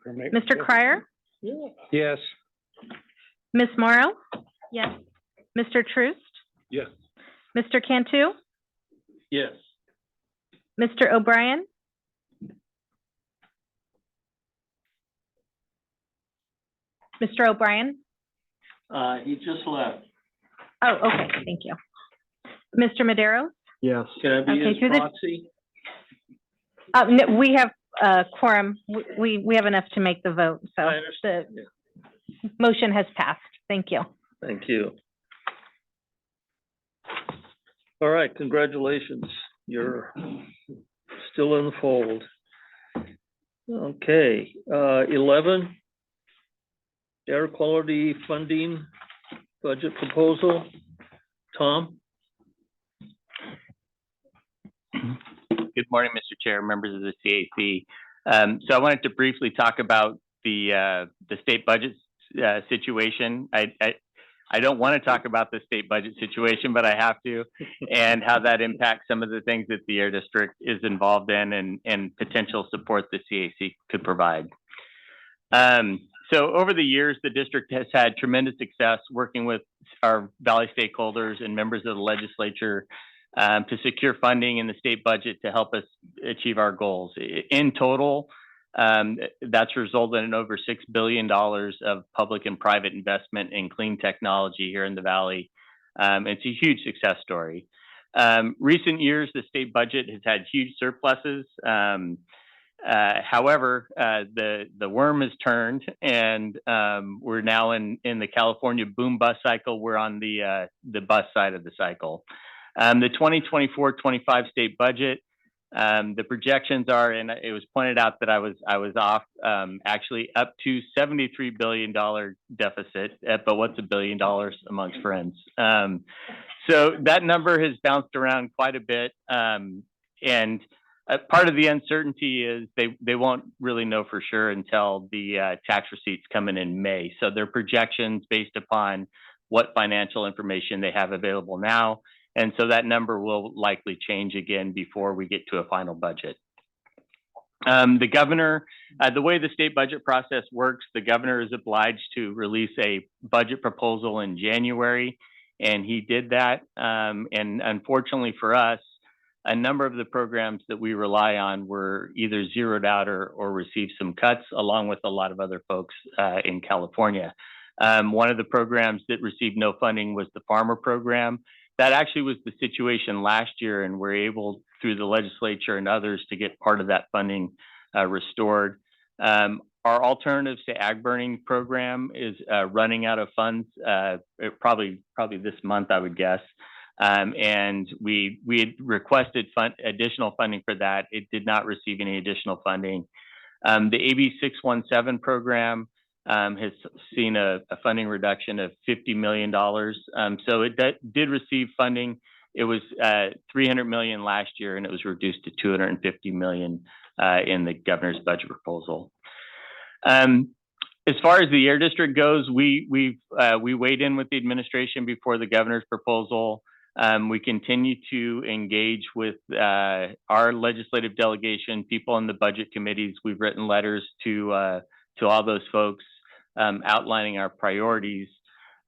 B: Mr. Cryer?
N: Yes.
B: Ms. Morrow?
D: Yes.
B: Mr. Troost?
H: Yes.
B: Mr. Cantu?
A: Yes.
B: Mr. O'Brien? Mr. O'Brien?
A: He just left.
B: Oh, okay, thank you. Mr. Madero?
J: Yes.
A: Can I be
B: Okay,
A: his
B: through the-
A: proxy?
B: No, we have quorum. We have enough to make the vote, so
A: I understand.
B: the motion has passed. Thank you.
A: Thank you. All right, congratulations. You're still in the fold. Okay, 11, air quality funding budget proposal. Tom?
O: Good morning, Mr. Chair, members of the CAC. So I wanted to briefly talk about the state budget situation. I don't want to talk about the state budget situation, but I have to, and how that impacts some of the things that the Air District is involved in and potential support the CAC could provide. So over the years, the district has had tremendous success working with our Valley stakeholders and members of the legislature to secure funding in the state budget to help us achieve our goals. In total, that's resulted in over $6 billion of public and private investment in clean technology here in the Valley. It's a huge success story. Recent years, the state budget has had huge surpluses. However, the worm has turned, and we're now in the California boom bust cycle. We're on the bust side of the cycle. The 2024-25 state budget, the projections are, and it was pointed out that I was off, actually up to $73 billion deficit. But what's $1 billion amongst friends? So that number has bounced around quite a bit, and part of the uncertainty is they won't really know for sure until the tax receipts come in May. So their projections based upon what financial information they have available now. And so that number will likely change again before we get to a final budget. The governor, the way the state budget process works, the governor is obliged to release a budget proposal in January, and he did that. And unfortunately for us, a number of the programs that we rely on were either zeroed out or received some cuts, along with a lot of other folks in California. One of the programs that received no funding was the farmer program. That actually was the situation last year, and we're able, through the legislature and others, to get part of that funding restored. Our Alternatives to Ag Burning program is running out of funds probably this month, I would guess. And we had requested additional funding for that. It did not receive any additional funding. The AB 617 program has seen a funding reduction of $50 million. So it did receive funding. It was $300 million last year, and it was reduced to $250 million in the governor's budget proposal. As far as the Air District goes, we weighed in with the administration before the governor's proposal. We continue to engage with our legislative delegation, people in the budget committees. We've written letters to all those folks outlining our priorities.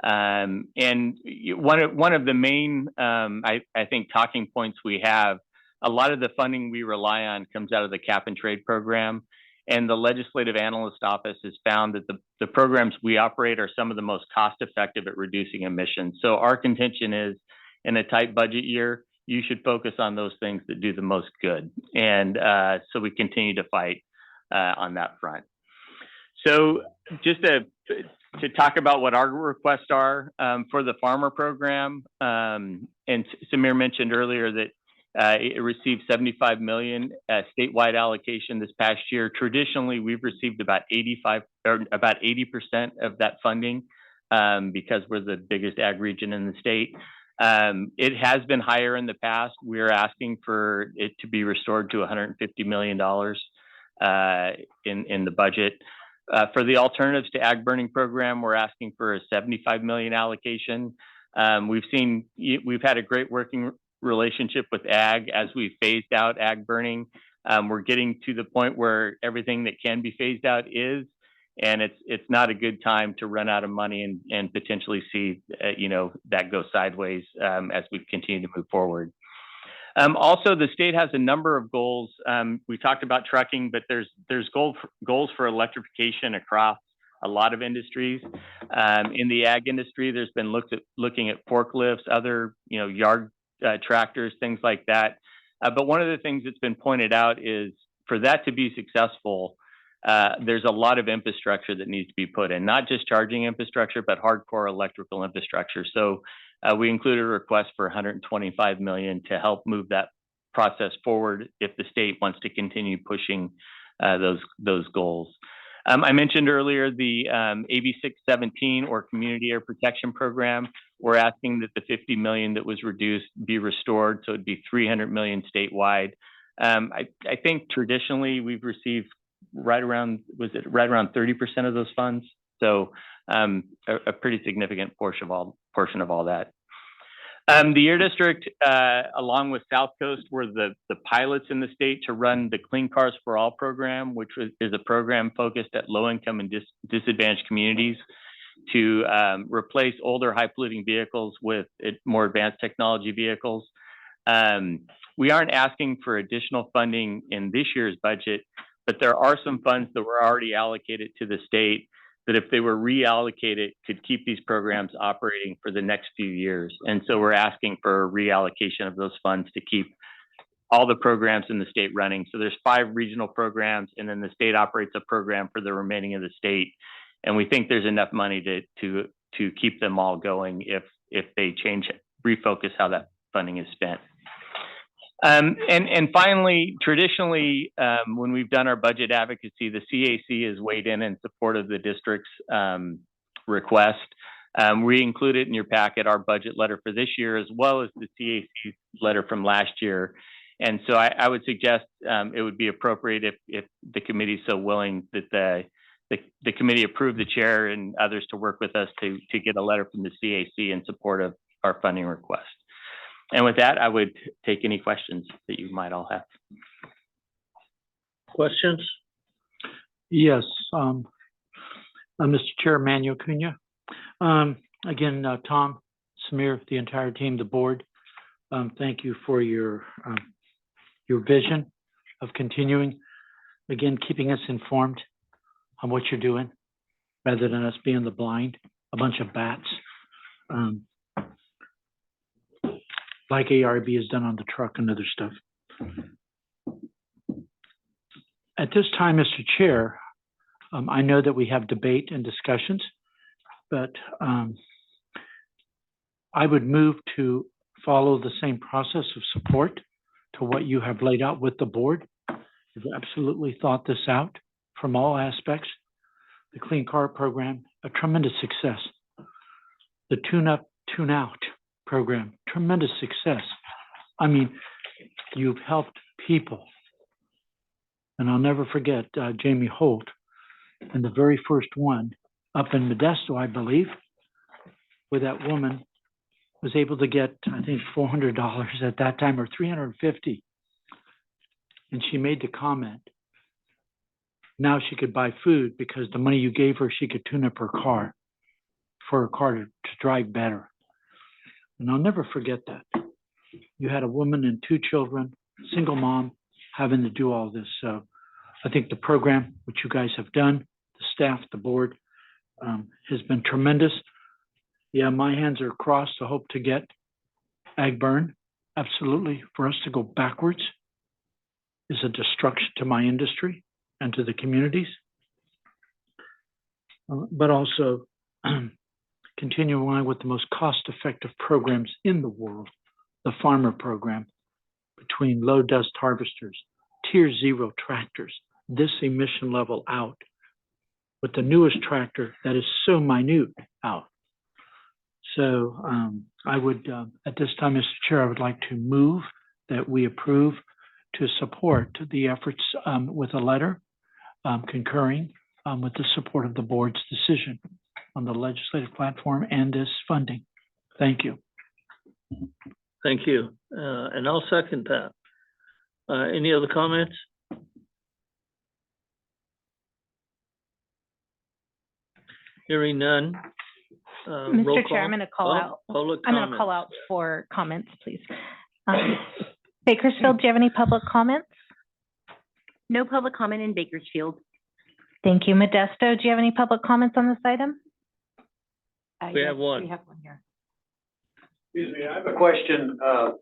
O: And one of the main, I think, talking points we have, a lot of the funding we rely on comes out of the Cap and Trade program. And the Legislative Analyst Office has found that the programs we operate are some of the most cost-effective at reducing emissions. So our contention is, in a tight budget year, you should focus on those things that do the most good. And so we continue to fight on that front. So just to talk about what our requests are for the farmer program, and Samir mentioned earlier that it received $75 million statewide allocation this past year. Traditionally, we've received about 80% of that funding because we're the biggest ag region in the state. It has been higher in the past. We're asking for it to be restored to $150 million in the budget. For the Alternatives to Ag Burning program, we're asking for a $75 million allocation. We've had a great working relationship with ag as we phased out ag burning. We're getting to the point where everything that can be phased out is, and it's not a good time to run out of money and potentially see that go sideways as we continue to move forward. Also, the state has a number of goals. We talked about trucking, but there's goals for electrification across a lot of industries. In the ag industry, there's been looking at forklifts, other yard tractors, things like that. But one of the things that's been pointed out is for that to be successful, there's a lot of infrastructure that needs to be put in, not just charging infrastructure, but hardcore electrical infrastructure. So we included a request for $125 million to help move that process forward if the state wants to continue pushing those goals. I mentioned earlier the AB 617 or Community Air Protection Program. We're asking that the $50 million that was reduced be restored, so it'd be $300 million statewide. I think traditionally we've received right around 30% of those funds? So a pretty significant portion of all that. The Air District, along with South Coast, were the pilots in the state to run the Clean Cars for All program, which is a program focused at low-income and disadvantaged communities to replace older high-polluting vehicles with more advanced technology vehicles. We aren't asking for additional funding in this year's budget, but there are some funds that were already allocated to the state that if they were reallocated could keep these programs operating for the next few years. And so we're asking for a reallocation of those funds to keep all the programs in the state running. So there's 5 regional programs, and then the state operates a program for the remaining of the state. And we think there's enough money to keep them all going if they refocus how that funding is spent. And finally, traditionally, when we've done our budget advocacy, the CAC has weighed in support of the district's request. We included in your packet our budget letter for this year, as well as the CAC letter from last year. And so I would suggest it would be appropriate if the committee is so willing that the committee approve the chair and others to work with us to get a letter from the CAC in support of our funding request. And with that, I would take any questions that you might all have.
A: Questions?
E: Yes, Mr. Chair, Manuel Cunha. Again, Tom, Samir, the entire team, the board, thank you for your vision of continuing, again, keeping us informed on what you're doing, rather than us being the blind, a bunch of bats. Like ARB has done on the truck and other stuff. At this time, Mr. Chair, I know that we have debate and discussions, but I would move to follow the same process of support to what you have laid out with the board. You've absolutely thought this out from all aspects. The Clean Car program, a tremendous success. The Tune Up, Tune Out program, tremendous success. I mean, you've helped people. And I'll never forget Jamie Holt, and the very first one up in Modesto, I believe, where that woman was able to get, I think, $400 at that time, or $350. And she made the comment, now she could buy food because the money you gave her, she could tune up her car for her car to drive better. And I'll never forget that. You had a woman and 2 children, single mom, having to do all this. So I think the program, which you guys have done, the staff, the board, has been tremendous. Yeah, my hands are crossed to hope to get ag burn. Absolutely. For us to go backwards is a destruction to my industry and to the communities. But also continue on with the most cost-effective programs in the world, the farmer program, between low dust harvesters, tier 0 tractors, this emission level out, with the newest tractor that is so minute out. So I would, at this time, Mr. Chair, I would like to move that we approve to support the efforts with a letter concurring with the support of the board's decision on the legislative platform and this funding. Thank you.
A: Thank you. And I'll second that. Any other comments? Hearing none. Roll
B: Mr. Chair,
A: call.
B: I'm going to call out.
A: Public
B: I'm going to call out for comments, please. Bakersfield, do you have any public comments?
P: No public comment in Bakersfield.
B: Thank you. Modesto, do you have any public comments on this item?
A: We have one.
P: We have one here.
Q: Excuse me, I have a question. I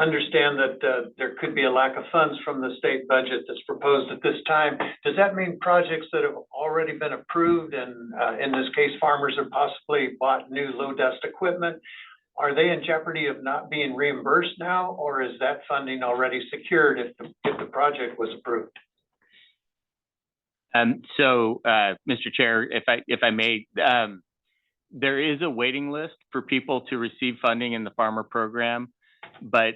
Q: understand that there could be a lack of funds from the state budget that's proposed at this time. Does that mean projects that have already been approved and in this case, farmers have possibly bought new low dust equipment? Are they in jeopardy of not being reimbursed now, or is that funding already secured if the project was approved?
O: So, Mr. Chair, if I may, there is a waiting list for people to receive funding in the farmer program, but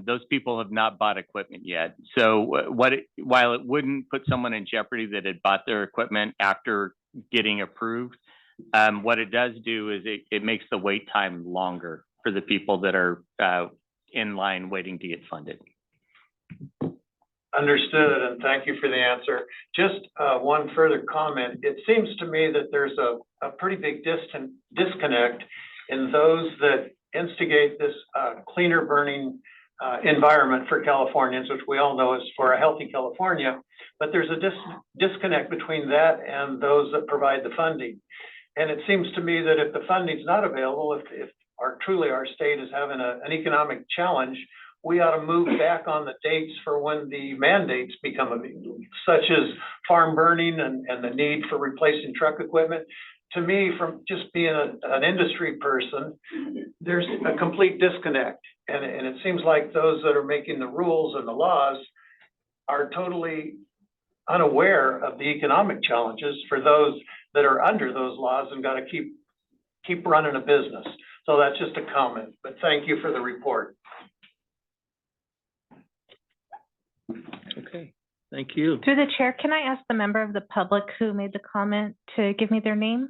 O: those people have not bought equipment yet. So while it wouldn't put someone in jeopardy that had bought their equipment after getting approved. What it does do is it makes the wait time longer for the people that are in line waiting to get funded.
Q: Understood, and thank you for the answer. Just one further comment. It seems to me that there's a pretty big disconnect in those that instigate this cleaner burning environment for Californians, which we all know is for a healthy California. But there's a disconnect between that and those that provide the funding. And it seems to me that if the funding's not available, if truly our state is having an economic challenge, we ought to move back on the dates for when the mandates become available, such as farm burning and the need for replacing truck equipment. To me, from just being an industry person, there's a complete disconnect. And it seems like those that are making the rules and the laws are totally unaware of the economic challenges for those that are under those laws and got to keep running a business. So that's just a comment, but thank you for the report.
A: Okay, thank you.
B: Through the chair, can I ask the member of the public who made the comment to give me their name?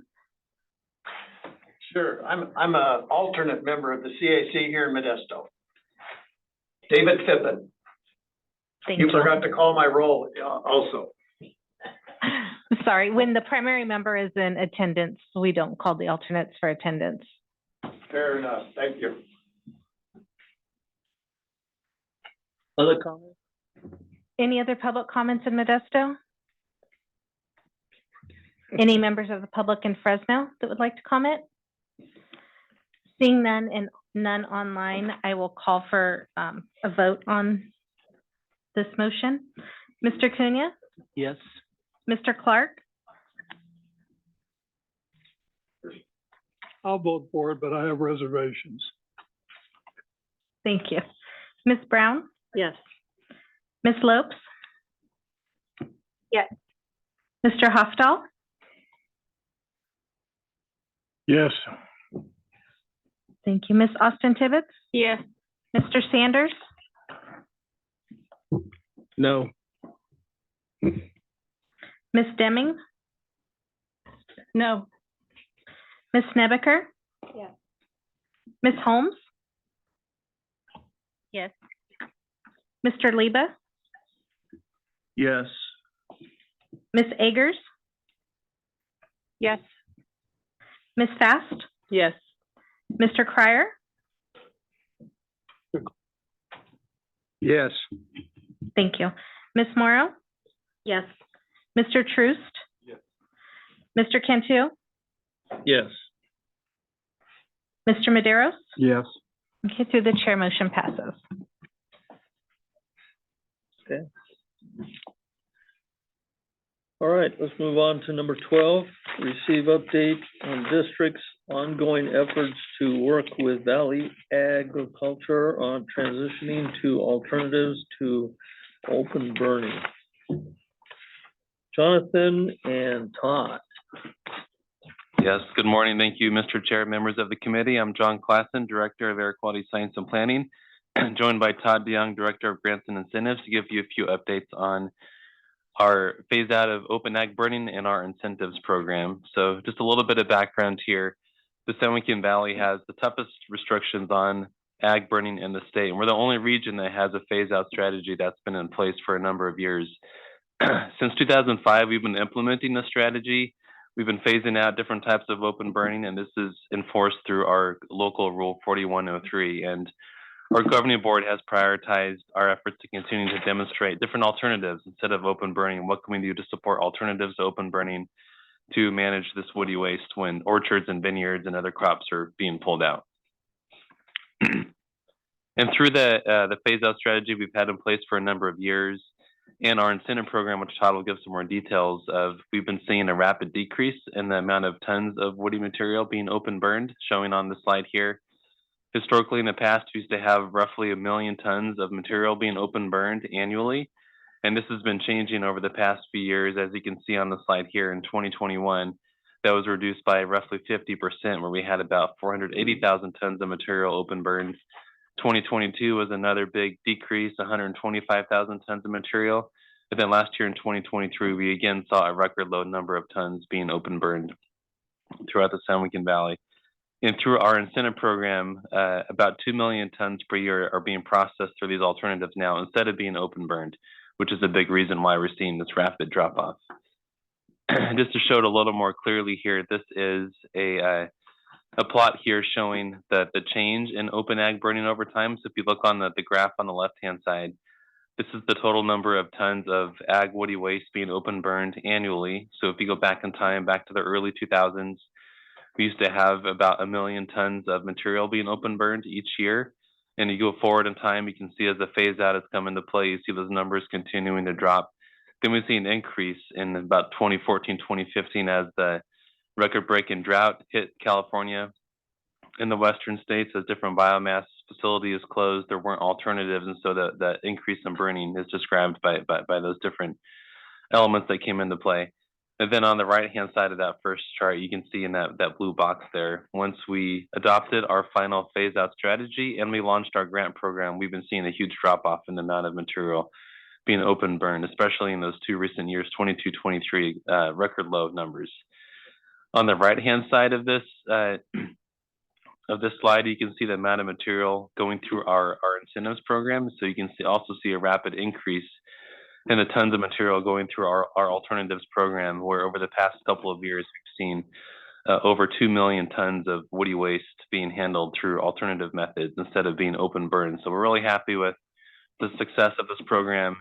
Q: Sure, I'm an alternate member of the CAC here in Modesto. David Fippen.
B: Thank you.
Q: You forgot to call my roll also.
B: Sorry, when the primary member is in attendance, we don't call the alternates for attendance.
Q: Fair enough, thank you.
A: Other comments?
B: Any other public comments in Modesto? Any members of the public in Fresno that would like to comment? Seeing none and none online, I will call for a vote on this motion. Mr. Cunha?
E: Yes.
B: Mr. Clark?
R: I'll vote for it, but I have reservations.
B: Thank you. Ms. Brown?
M: Yes.
B: Ms. Lopes?
C: Yes.
B: Mr. Hofstall?
R: Yes.
B: Thank you. Ms. Austin Tibbetts?
C: Yes.
B: Mr. Sanders?
H: No.
B: Ms. Deming?
C: No.
B: Ms. Nebeker?
C: Yes.
B: Ms. Holmes?
P: Yes.
B: Mr. Leba?
H: Yes.
B: Ms. Agers?
C: Yes.
B: Ms. Fast?
C: Yes.
B: Mr. Cryer?
H: Yes.
B: Thank you. Ms. Morrow?
P: Yes.
B: Mr. Troost?
R: Yes.
B: Mr. Cantu?
A: Yes.
B: Mr. Maderos?
J: Yes.
B: Okay, through the chair, motion passes.
A: Okay. All right, let's move on to number 12, receive update on district's ongoing efforts to work with Valley Agriculture on transitioning to alternatives to open burning. Jonathan and Todd.
F: Yes, good morning. Thank you, Mr. Chair, members of the committee. I'm John Klassen, Director of Air Quality Science and Planning, joined by Todd DeYoung, Director of Grants and Incentives, to give you a few updates on our phase out of open ag burning and our incentives program. So just a little bit of background here. The San Joaquin Valley has the toughest restrictions on ag burning in the state. And we're the only region that has a phase out strategy that's been in place for a number of years. Since 2005, we've been implementing this strategy. We've been phasing out different types of open burning, and this is enforced through our local Rule 4103. And our governing board has prioritized our efforts to continue to demonstrate different alternatives instead of open burning. What can we do to support alternatives to open burning to manage this woody waste when orchards and vineyards and other crops are being pulled out? And through the phase out strategy we've had in place for a number of years, and our incentive program, which Todd will give some more details of, we've been seeing a rapid decrease in the amount of tons of woody material being open burned, showing on the slide here. Historically, in the past, we used to have roughly 1 million tons of material being open burned annually. And this has been changing over the past few years. As you can see on the slide here, in 2021, that was reduced by roughly 50%, where we had about 480,000 tons of material open burned. 2022 was another big decrease, 125,000 tons of material. And then last year in 2023, we again saw a record low number of tons being open burned throughout the San Joaquin Valley. And through our incentive program, about 2 million tons per year are being processed through these alternatives now instead of being open burned, which is a big reason why we're seeing this rapid drop off. Just to show it a little more clearly here, this is a plot here showing the change in open ag burning over time. So if you look on the graph on the left-hand side, this is the total number of tons of ag woody waste being open burned annually. So if you go back in time, back to the early 2000s, we used to have about 1 million tons of material being open burned each year. And you go forward in time, you can see as the phase out has come into play, you see those numbers continuing to drop. Then we see an increase in about 2014, 2015 as the record-breaking drought hit California in the western states as different biomass facilities closed. There weren't alternatives, and so the increase in burning is described by those different elements that came into play. And then on the right-hand side of that first chart, you can see in that blue box there, once we adopted our final phase-out strategy and we launched our grant program, we've been seeing a huge drop-off in the amount of material being open burned, especially in those two recent years, 22, 23, record low numbers. On the right-hand side of this slide, you can see the amount of material going through our incentives program. So you can also see a rapid increase in the tons of material going through our alternatives program, where over the past couple of years, we've seen over 2 million tons of woody waste being handled through alternative methods instead of being open burned. So we're really happy with the success of this program,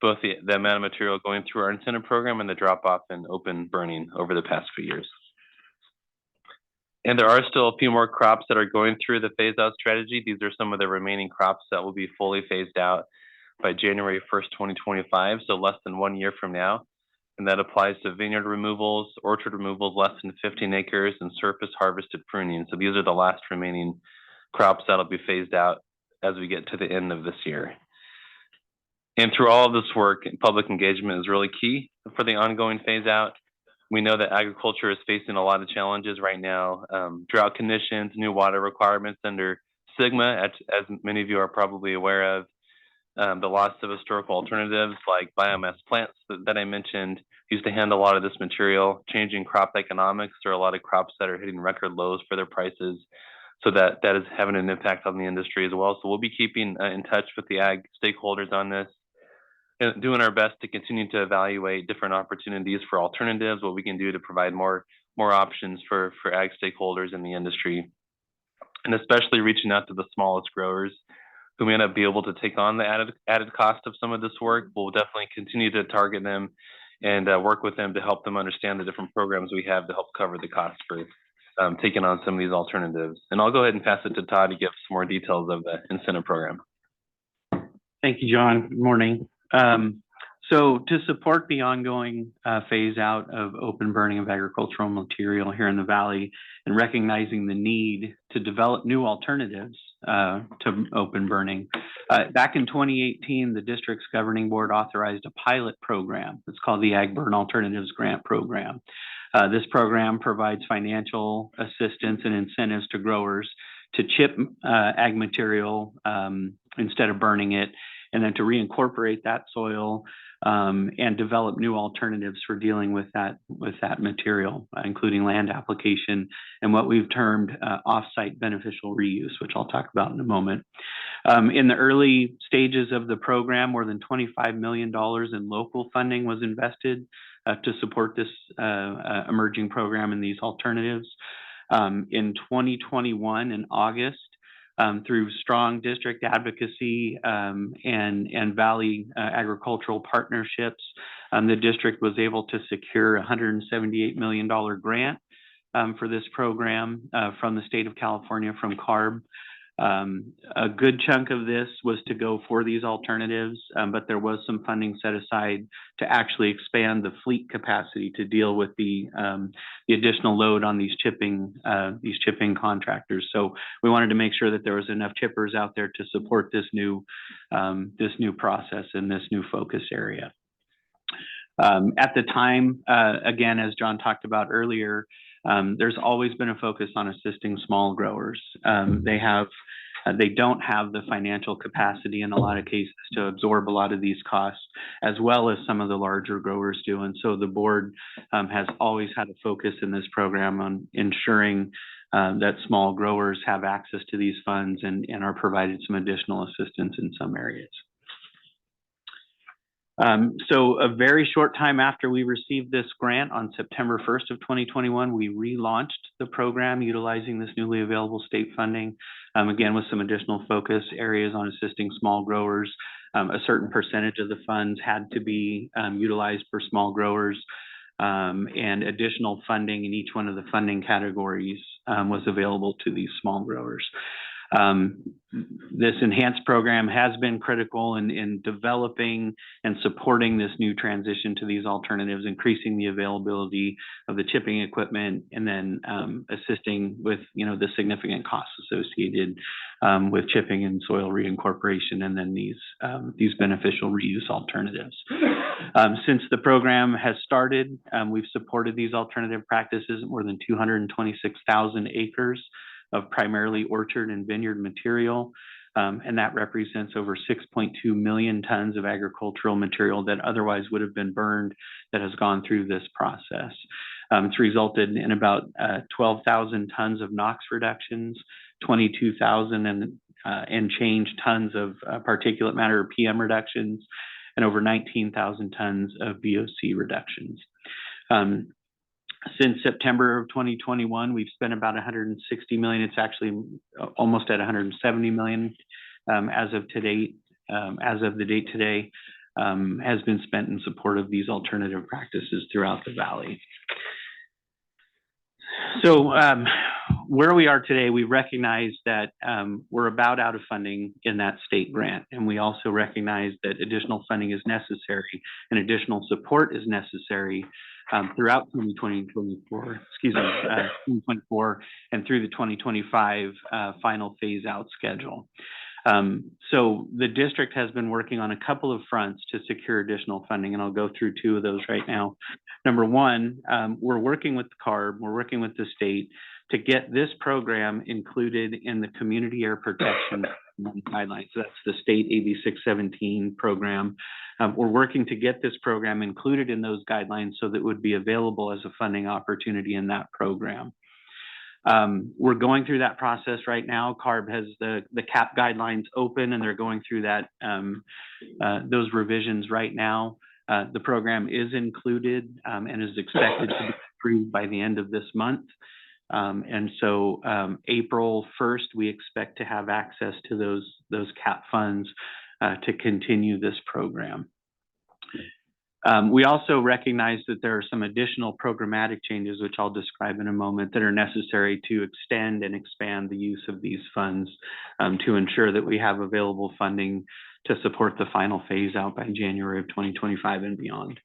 F: both the amount of material going through our incentive program and the drop off in open burning over the past few years. And there are still a few more crops that are going through the phase out strategy. These are some of the remaining crops that will be fully phased out by January 1st, 2025, so less than 1 year from now. And that applies to vineyard removals, orchard removals less than 15 acres, and surface harvested pruning. So these are the last remaining crops that'll be phased out as we get to the end of this year. And through all of this work, public engagement is really key for the ongoing phase out. We know that agriculture is facing a lot of challenges right now. Drought conditions, new water requirements under SGMA, as many of you are probably aware of. The loss of historical alternatives like biomass plants that I mentioned used to handle a lot of this material, changing crop economics. There are a lot of crops that are hitting record lows for their prices. So that is having an impact on the industry as well. So we'll be keeping in touch with the ag stakeholders on this, and doing our best to continue to evaluate different opportunities for alternatives, what we can do to provide more options for ag stakeholders in the industry, and especially reaching out to the smallest growers who may not be able to take on the added cost of some of this work. We'll definitely continue to target them and work with them to help them understand the different programs we have to help cover the cost for taking on some of these alternatives. And I'll go ahead and pass it to Todd to give some more details of the incentive program.
S: Thank you, John. Good morning. So to support the ongoing phase out of open burning of agricultural material here in the Valley and recognizing the need to develop new alternatives to open burning, back in 2018, the district's governing board authorized a pilot program. It's called the Ag Burn Alternatives Grant Program. This program provides financial assistance and incentives to growers to chip ag material instead of burning it, and then to reincorporate that soil and develop new alternatives for dealing with that material, including land application and what we've termed off-site beneficial reuse, which I'll talk about in a moment. In the early stages of the program, more than $25 million in local funding was invested to support this emerging program and these alternatives. In 2021, in August, through strong district advocacy and Valley agricultural partnerships, the district was able to secure a $178 million grant for this program from the state of California, from CARB. A good chunk of this was to go for these alternatives, but there was some funding set aside to actually expand the fleet capacity to deal with the additional load on these chipping contractors. So we wanted to make sure that there was enough chippers out there to support this new process and this new focus area. At the time, again, as John talked about earlier, there's always been a focus on assisting small growers. They have They don't have the financial capacity in a lot of cases to absorb a lot of these costs, as well as some of the larger growers do. And so the board has always had a focus in this program on ensuring that small growers have access to these funds and are provided some additional assistance in some areas. So a very short time after we received this grant on September 1st of 2021, we relaunched the program utilizing this newly available state funding, again, with some additional focus areas on assisting small growers. A certain percentage of the funds had to be utilized for small growers, and additional funding in each one of the funding categories was available to these small growers. This enhanced program has been critical in developing and supporting this new transition to these alternatives, increasing the availability of the chipping equipment, and then assisting with, the significant costs associated with chipping and soil reincorporation, and then these beneficial reuse alternatives. Since the program has started, we've supported these alternative practices at more than 226,000 acres of primarily orchard and vineyard material, and that represents over 6.2 million tons of agricultural material that otherwise would have been burned that has gone through this process. It's resulted in about 12,000 tons of NOx reductions, 22,000 and change tons of particulate matter or PM reductions, and over 19,000 tons of VOC reductions. Since September of 2021, we've spent about $160 million. It's actually almost at $170 million as of the date today, has been spent in support of these alternative practices throughout the valley. So where we are today, we recognize that we're about out of funding in that state grant, and we also recognize that additional funding is necessary and additional support is necessary throughout 2024 and through the 2025 final phase out schedule. So the district has been working on a couple of fronts to secure additional funding, and I'll go through two of those right now. Number one, we're working with the CARB, we're working with the state to get this program included in the community air protection guidelines. So that's the state AB 617 program. We're working to get this program included in those guidelines so that it would be available as a funding opportunity in that program. We're going through that process right now. CARB has the CAP guidelines open, and they're going through that those revisions right now. The program is included and is expected to be approved by the end of this month. And so April 1st, we expect to have access to those CAP funds to continue this program. We also recognize that there are some additional programmatic changes, which I'll describe in a moment, that are necessary to extend and expand the use of these funds to ensure that we have available funding to support the final phase out by January of 2025 and beyond.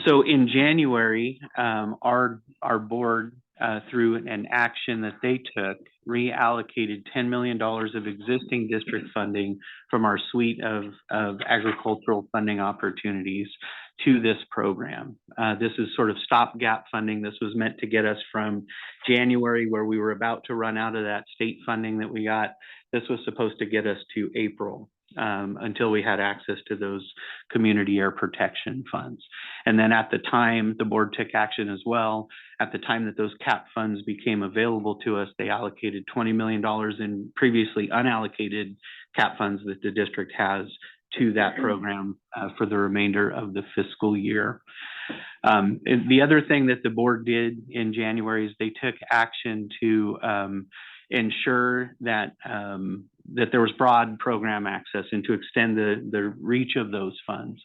S: So in January, our board, through an action that they took, reallocated $10 million of existing district funding from our suite of agricultural funding opportunities to this program. This is sort of stopgap funding. This was meant to get us from January, where we were about to run out of that state funding that we got. This was supposed to get us to April. Until we had access to those community air protection funds. And then at the time, the board took action as well. At the time that those CAP funds became available to us, they allocated $20 million in previously unallocated CAP funds that the district has to that program for the remainder of the fiscal year. The other thing that the board did in January is they took action to ensure that that there was broad program access and to extend the reach of those funds.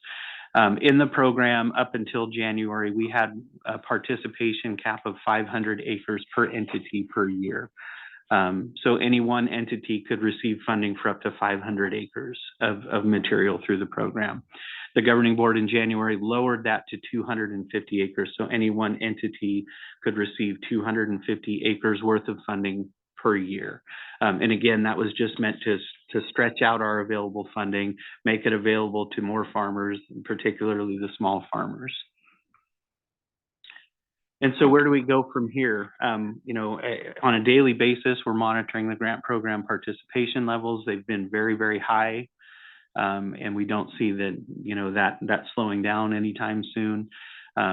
S: In the program up until January, we had a participation cap of 500 acres per entity per year. So any one entity could receive funding for up to 500 acres of material through the program. The governing board in January lowered that to 250 acres. So any one entity could receive 250 acres worth of funding per year. And again, that was just meant to stretch out our available funding, make it available to more farmers, particularly the small farmers. And so where do we go from here? You know, on a daily basis, we're monitoring the grant program participation levels. They've been very, very high. And we don't see that, you know, that slowing down anytime soon.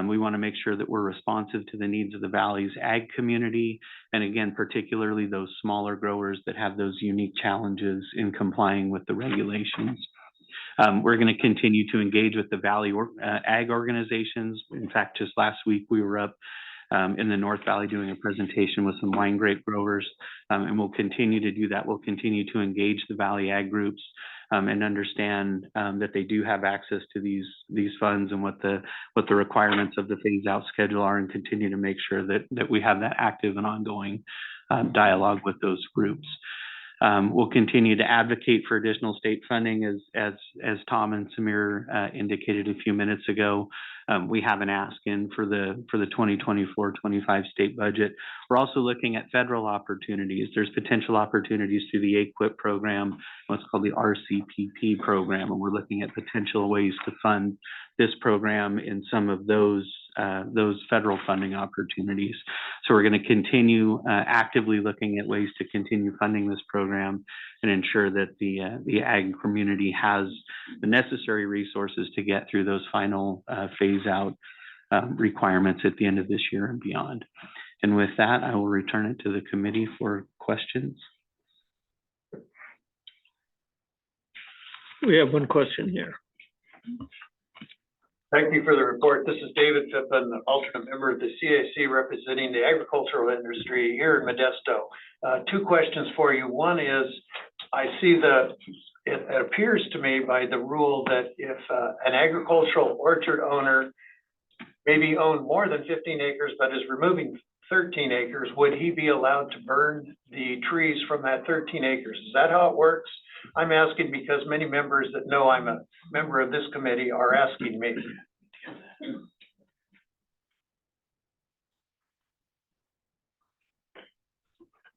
S: We want to make sure that we're responsive to the needs of the Valley's ag community. And again, particularly those smaller growers that have those unique challenges in complying with the regulations. We're going to continue to engage with the Valley ag organizations. In fact, just last week, we were up in the North Valley doing a presentation with some wine grape growers, and we'll continue to do that. We'll continue to engage the Valley ag groups and understand that they do have access to these funds and what the requirements of the phase out schedule are, and continue to make sure that we have that active and ongoing dialogue with those groups. We'll continue to advocate for additional state funding, as Tom and Samir indicated a few minutes ago. We have an ask in for the 2024-25 state budget. We're also looking at federal opportunities. There's potential opportunities through the AQIP program, what's called the RCPP program, and we're looking at potential ways to fund this program in some of those federal funding opportunities. So we're going to continue actively looking at ways to continue funding this program and ensure that the ag community has the necessary resources to get through those final phase out requirements at the end of this year and beyond. And with that, I will return it to the committee for questions.
A: We have one question here.
Q: Thank you for the report. This is David Phippen, alternate member of the CAC representing the agricultural industry here in Modesto. Two questions for you. One is, I see it appears to me by the rule that if an agricultural orchard owner maybe owned more than 15 acres but is removing 13 acres, would he be allowed to burn the trees from that 13 acres? Is that how it works? I'm asking because many members that know I'm a member of this committee are asking me.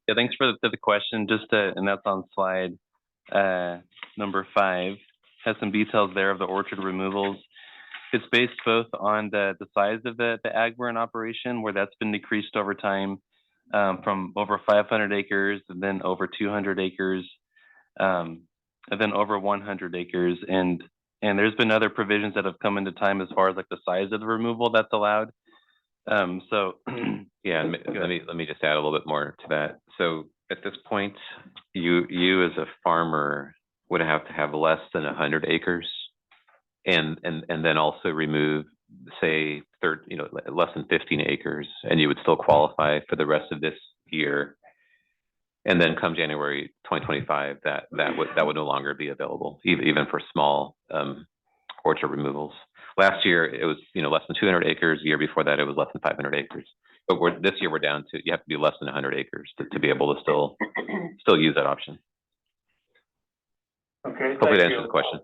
F: Yeah, thanks for the question. And that's on slide number 5. Has some details there of the orchard removals. It's based both on the size of the ag burn operation, where that's been decreased over time from over 500 acres, and then over 200 acres, and then over 100 acres. And there's been other provisions that have come into time as far as like the size of the removal that's allowed. So yeah, let me just add a little bit more to that. So at this point, you as a farmer would have to have less than 100 acres, and then also remove, say, less than 15 acres, and you would still qualify for the rest of this year. And then come January 2025, that would no longer be available, even for small orchard removals. Last year it was less than 200 acres. The year before that it was less than 500 acres. But this year we're down to, you have to be less than 100 acres to be able to still use that option.
Q: Okay.
F: Hopefully that answers the question.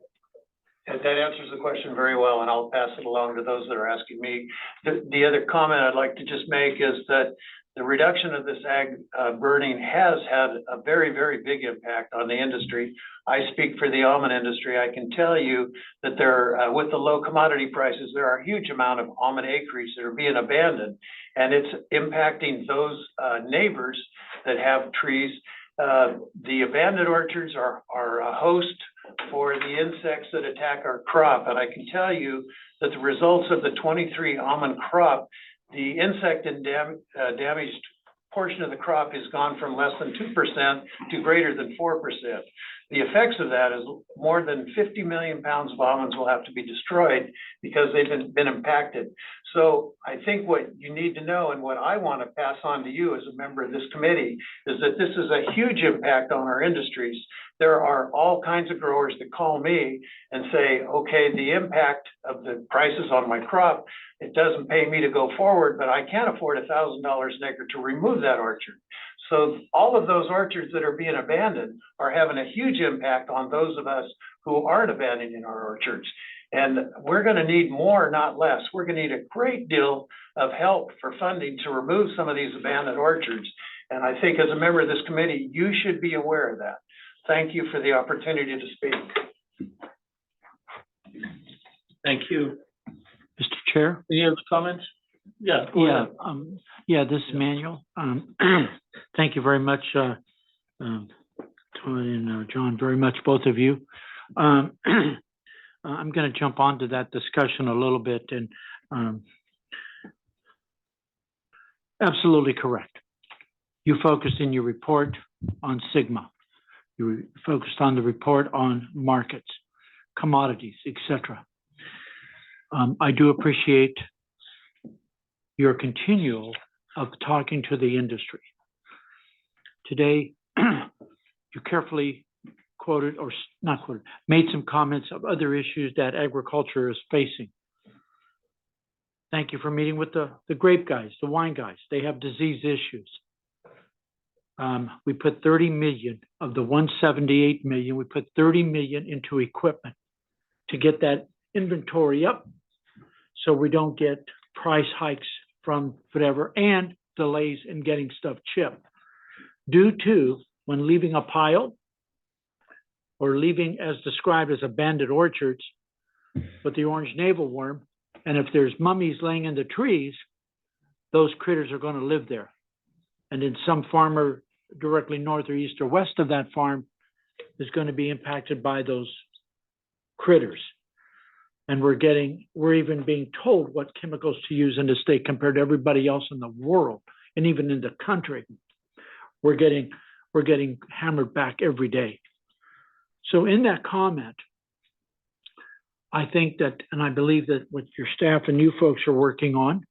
Q: That answers the question very well, and I'll pass it along to those that are asking me. The other comment I'd like to just make is that the reduction of this ag burning has had a very, very big impact on the industry. I speak for the almond industry. I can tell you that with the low commodity prices, there are a huge amount of almond acreage that are being abandoned, and it's impacting those neighbors that have trees. The abandoned orchards are a host for the insects that attack our crop. And I can tell you that the results of the 23 almond crop, the insect and damaged portion of the crop has gone from less than 2% to greater than 4%. The effects of that is more than 50 million pounds of almonds will have to be destroyed because they've been impacted. So I think what you need to know, and what I want to pass on to you as a member of this committee, is that this is a huge impact on our industries. There are all kinds of growers that call me and say, okay, the impact of the prices on my crop, it doesn't pay me to go forward, but I can't afford $1,000 an acre to remove that orchard. So all of those orchards that are being abandoned are having a huge impact on those of us who aren't abandoning our orchards. And we're going to need more, not less. We're going to need a great deal of help for funding to remove some of these abandoned orchards. And I think as a member of this committee, you should be aware of that. Thank you for the opportunity to speak.
A: Thank you.
E: Mr. Chair?
A: Any other comments? Yeah, go
E: Yeah,
A: ahead.
E: this is Manuel. Thank you very much, Todd and John, very much, both of you. I'm going to jump onto that discussion a little bit, and absolutely correct. You focused in your report on Sigma. You focused on the report on markets, commodities, etc. I do appreciate your continual of talking to the industry. Today, you carefully quoted, or not quoted, made some comments of other issues that agriculture is facing. Thank you for meeting with the grape guys, the wine guys. They have disease issues. We put 30 million of the 178 million, we put 30 million into equipment to get that inventory up so we don't get price hikes from whatever and delays in getting stuff shipped. Due to when leaving a pile or leaving as described as abandoned orchards with the orange navel worm, and if there's mummies laying in the trees, those critters are going to live there. And then some farmer directly north or east or west of that farm is going to be impacted by those critters. And we're even being told what chemicals to use in the state compared to everybody else in the world, and even in the country. We're getting hammered back every day. So in that comment, I think that, and I believe that what your staff and you folks are working on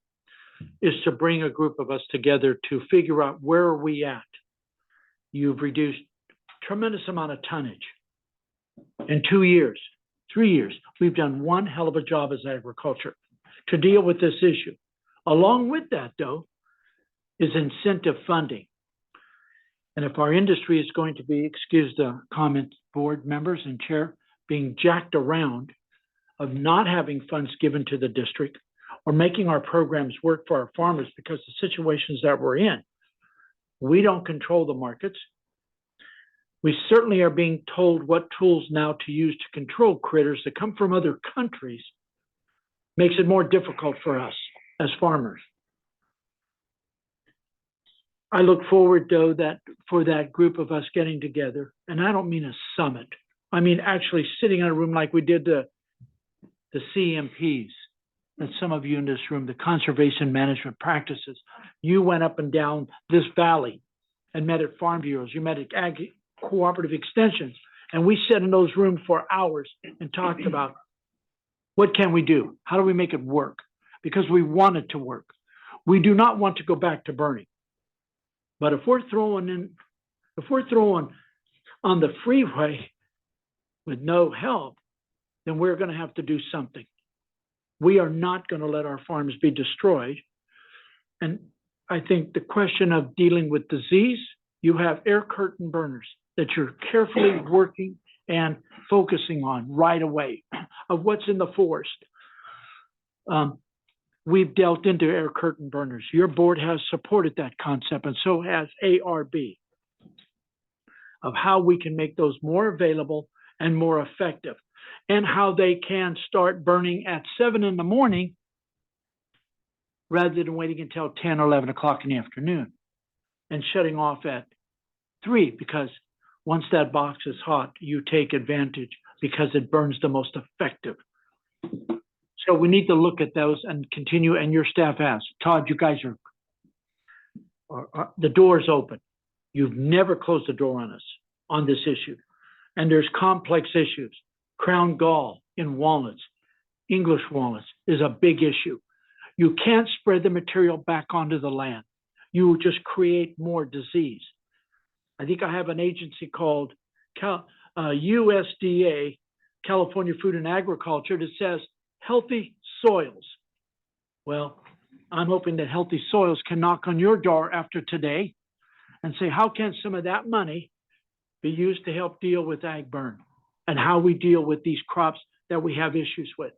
E: is to bring a group of us together to figure out where are we at. You've reduced tremendous amount of tonnage. In 2 years, 3 years, we've done one hell of a job as agriculture to deal with this issue. Along with that, though, is incentive funding. And if our industry is going to be, excuse the comment, board members and chair, being jacked around of not having funds given to the district or making our programs work for our farmers because the situations that we're in, we don't control the markets. We certainly are being told what tools now to use to control critters that come from other countries. Makes it more difficult for us as farmers. I look forward, though, that for that group of us getting together, and I don't mean a summit. I mean actually sitting in a room like we did the CMPs, and some of you in this room, the conservation management practices. You went up and down this valley and met at farm bureaus. You met at ag cooperative extensions, and we sat in those rooms for hours and talked about what can we do? How do we make it work? Because we want it to work. We do not want to go back to burning. But if we're throwing on the freeway with no help, then we're going to have to do something. We are not going to let our farms be destroyed. And I think the question of dealing with disease, you have air curtain burners that you're carefully working and focusing on right away of what's in the forest. We've dealt into air curtain burners. Your board has supported that concept, and so has ARB, of how we can make those more available and more effective, and how they can start burning at 7 in the morning rather than waiting until 10 or 11 o'clock in the afternoon and shutting off at 3, because once that box is hot, you take advantage because it burns the most effective. So we need to look at those and continue, and your staff has. Todd, you guys are the door's open. You've never closed the door on us on this issue. And there's complex issues. Crown gall in walnuts, English walnuts is a big issue. You can't spread the material back onto the land. You will just create more disease. I think I have an agency called USDA, California Food and Agriculture, that says healthy soils. Well, I'm hoping that healthy soils can knock on your door after today and say, how can some of that money be used to help deal with ag burn and how we deal with these crops that we have issues with?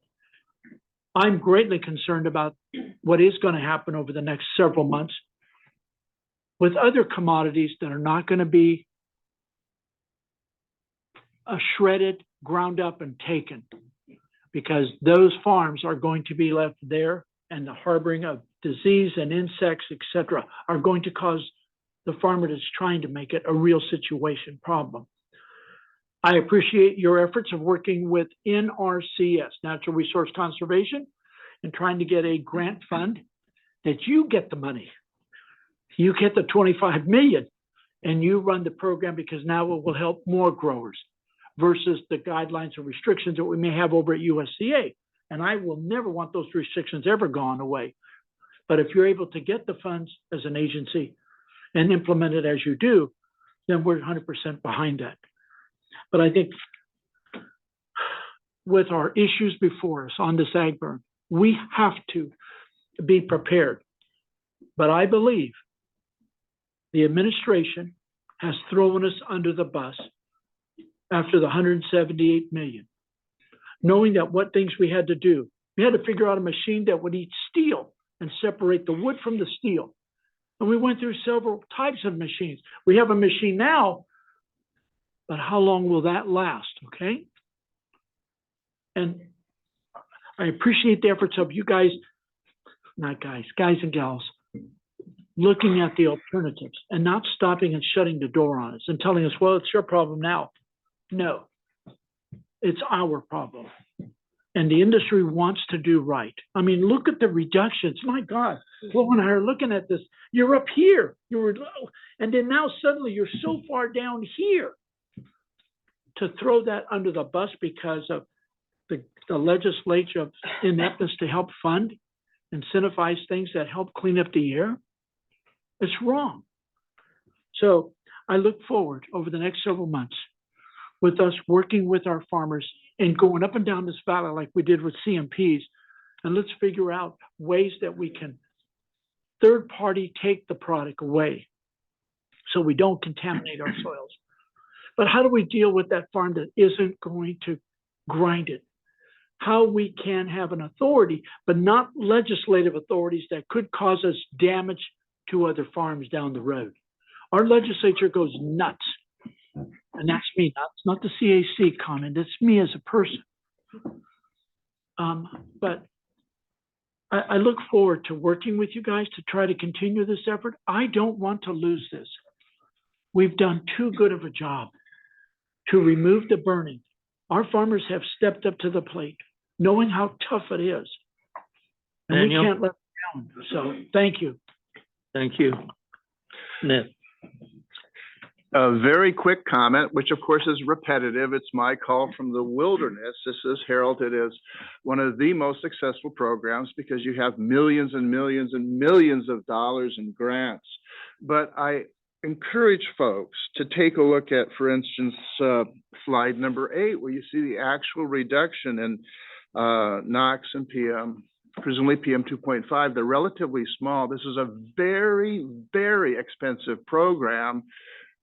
E: I'm greatly concerned about what is going to happen over the next several months with other commodities that are not going to be shredded, ground up, and taken, because those farms are going to be left there and the harboring of disease and insects, etc., are going to cause the farmer that's trying to make it a real situation problem. I appreciate your efforts of working with NRCS, Natural Resource Conservation, and trying to get a grant fund that you get the money. You get the 25 million and you run the program, because now it will help more growers versus the guidelines and restrictions that we may have over at USDA. And I will never want those restrictions ever gone away. But if you're able to get the funds as an agency and implement it as you do, then we're 100% behind that. But I think with our issues before us on this ag burn, we have to be prepared. But I believe the administration has thrown us under the bus after the 178 million, knowing that what things we had to do. We had to figure out a machine that would eat steel and separate the wood from the steel. And we went through several types of machines. We have a machine now, but how long will that last, okay? And I appreciate the efforts of you guys, guys and gals, looking at the alternatives and not stopping and shutting the door on us and telling us, well, it's your problem now. No, it's our problem. And the industry wants to do right. I mean, look at the reductions. My God, Flo and I are looking at this. You're up here, you were low, and then now suddenly you're so far down here. To throw that under the bus because of the legislature's ineptness to help fund, incentivize things that help clean up the air, it's wrong. So I look forward over the next several months with us working with our farmers and going up and down this valley like we did with CMPs, and let's figure out ways that we can third party take the product away so we don't contaminate our soils. But how do we deal with that farm that isn't going to grind it? How we can have an authority, but not legislative authorities that could cause us damage to other farms down the road. Our legislature goes nuts. And that's me, not the CAC comment, that's me as a person. But I look forward to working with you guys to try to continue this effort. I don't want to lose this. We've done too good of a job to remove the burning. Our farmers have stepped up to the plate, knowing how tough it is. And
A: Daniel?
E: we can't let them down. So thank you.
A: Thank you. Ned.
H: A very quick comment, which of course is repetitive. It's my call from the wilderness. This is heralded as one of the most successful programs because you have millions and millions and millions of dollars in grants. But I encourage folks to take a look at, for instance, slide number 8, where you see the actual reduction in NOx and PM, presumably PM 2.5. They're relatively small. This is a very, very expensive program.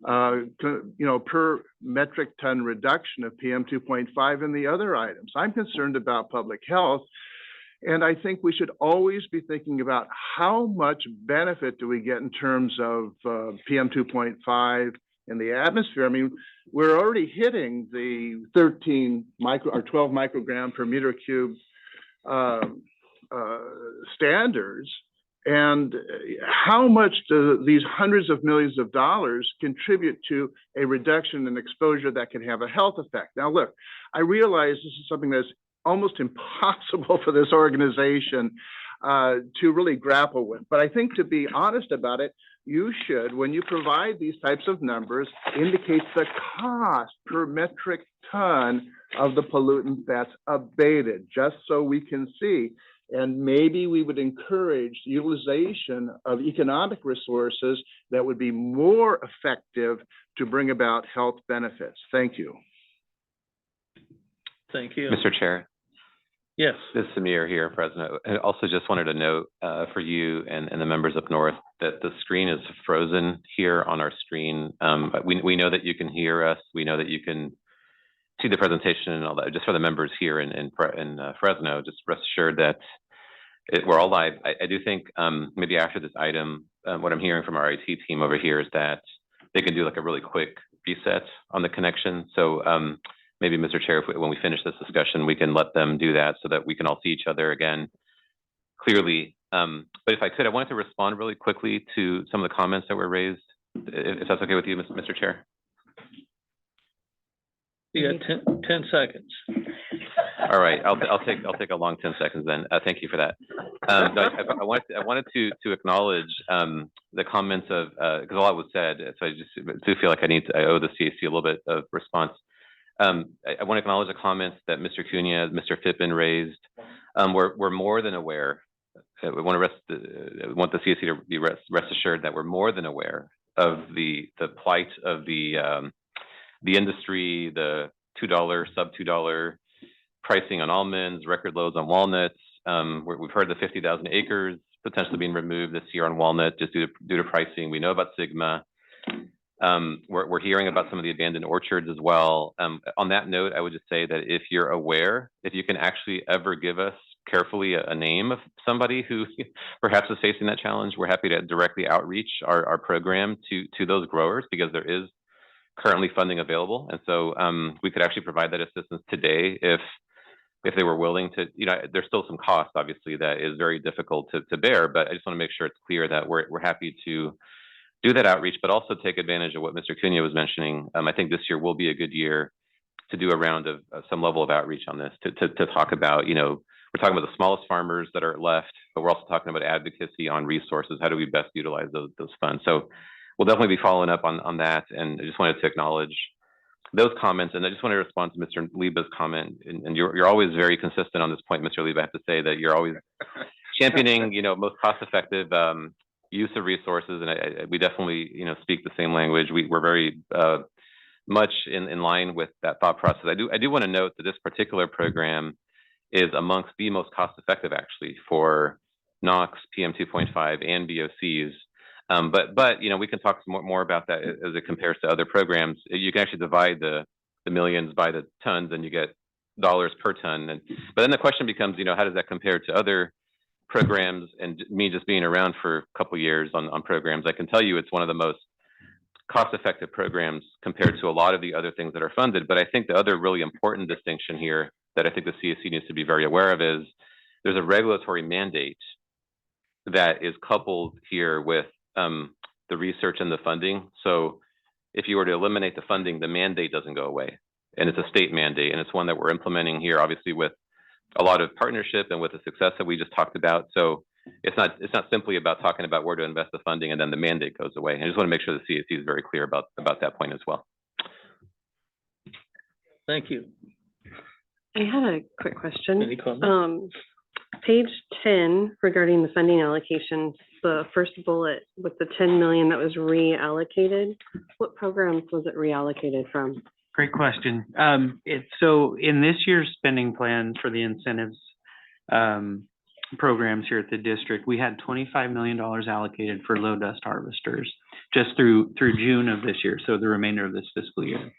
H: Per metric ton reduction of PM 2.5 and the other items. I'm concerned about public health, and I think we should always be thinking about how much benefit do we get in terms of PM 2.5 in the atmosphere. I mean, we're already hitting the 12 microgram per meter cube standards. And how much do these hundreds of millions of dollars contribute to a reduction in exposure that can have a health effect? Now, look, I realize this is something that's almost impossible for this organization to really grapple with. But I think to be honest about it, you should, when you provide these types of numbers, indicate the cost per metric ton of the pollutant that's abated, just so we can see. And maybe we would encourage utilization of economic resources that would be more effective to bring about health benefits. Thank you.
A: Thank you.
F: Mr. Chair.
A: Yes.
F: This is Samir here, President. I also just wanted to note for you and the members up north that the screen is frozen here on our screen. We know that you can hear us. We know that you can see the presentation and all that. Just for the members here in Fresno, just rest assured that we're all live. I do think maybe after this item, what I'm hearing from our IT team over here is that they can do like a really quick reset on the connection. So maybe, Mr. Chair, when we finish this discussion, we can let them do that so that we can all see each other again clearly. But if I could, I wanted to respond really quickly to some of the comments that were raised, if that's okay with you, Mr. Chair.
A: You got 10 seconds.
F: All right, I'll take a long 10 seconds then. Thank you for that. No, I wanted to acknowledge the comments of because a lot was said, so I just do feel like I owe the CAC a little bit of response. I want to acknowledge the comments that Mr. Cunha, Mr. Fippen raised. We're more than aware. We want the CAC to be rest assured that we're more than aware of the plight of the industry, the $2 sub $2 pricing on almonds, record lows on walnuts. We've heard the 50,000 acres potentially being removed this year on walnut just due to pricing. We know about Sigma. We're hearing about some of the abandoned orchards as well. On that note, I would just say that if you're aware, if you can actually ever give us carefully a name of somebody who perhaps is facing that challenge, we're happy to directly outreach our program to those growers because there is currently funding available. And so we could actually provide that assistance today if they were willing to. There's still some cost, obviously, that is very difficult to bear, but I just want to make sure it's clear that we're happy to do that outreach, but also take advantage of what Mr. Cunha was mentioning. I think this year will be a good year to do a round of some level of outreach on this, to talk about, we're talking about the smallest farmers that are left, but we're also talking about advocacy on resources. How do we best utilize those funds? So we'll definitely be following up on that. And I just wanted to acknowledge those comments. And I just want to respond to Mr. Lieba's comment. And you're always very consistent on this point, Mr. Lieba. I have to say that you're always championing, most cost-effective use of resources. And we definitely, speak the same language. We're very much in line with that thought process. I do want to note that this particular program is amongst the most cost-effective, actually, for NOx, PM2.5, and VOCs. But we can talk more about that as it compares to other programs. You can actually divide the millions by the tons, and you get dollars per ton. But then the question becomes, how does that compare to other programs? And me just being around for a couple years on programs, I can tell you it's one of the most cost-effective programs compared to a lot of the other things that are funded. But I think the other really important distinction here that I think the CAC needs to be very aware of is there's a regulatory mandate that is coupled here with the research and the funding. So if you were to eliminate the funding, the mandate doesn't go away. And it's a state mandate, and it's one that we're implementing here, obviously, with a lot of partnership and with the success that we just talked about. So it's not simply about talking about where to invest the funding and then the mandate goes away. I just want to make sure the CAC is very clear about that point as well.
A: Thank you.
K: I had a quick question.
A: Any comments?
K: Page 10 regarding the funding allocation, the first bullet with the 10 million that was reallocated, what programs was it reallocated from?
S: Great question. So in this year's spending plan for the incentives programs here at the district, we had $25 million allocated for low dust harvesters just through June of this year, so the remainder of this fiscal year.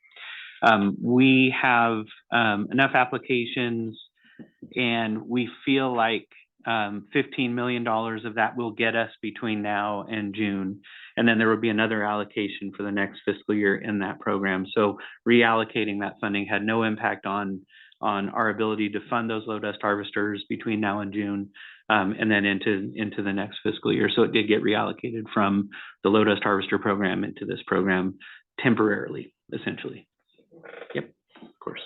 S: We have enough applications, and we feel like $15 million of that will get us between now and June. And then there will be another allocation for the next fiscal year in that program. So reallocating that funding had no impact on our ability to fund those low dust harvesters between now and June, and then into the next fiscal year. So it did get reallocated from the low dust harvester program into this program temporarily, essentially. Yep, of course.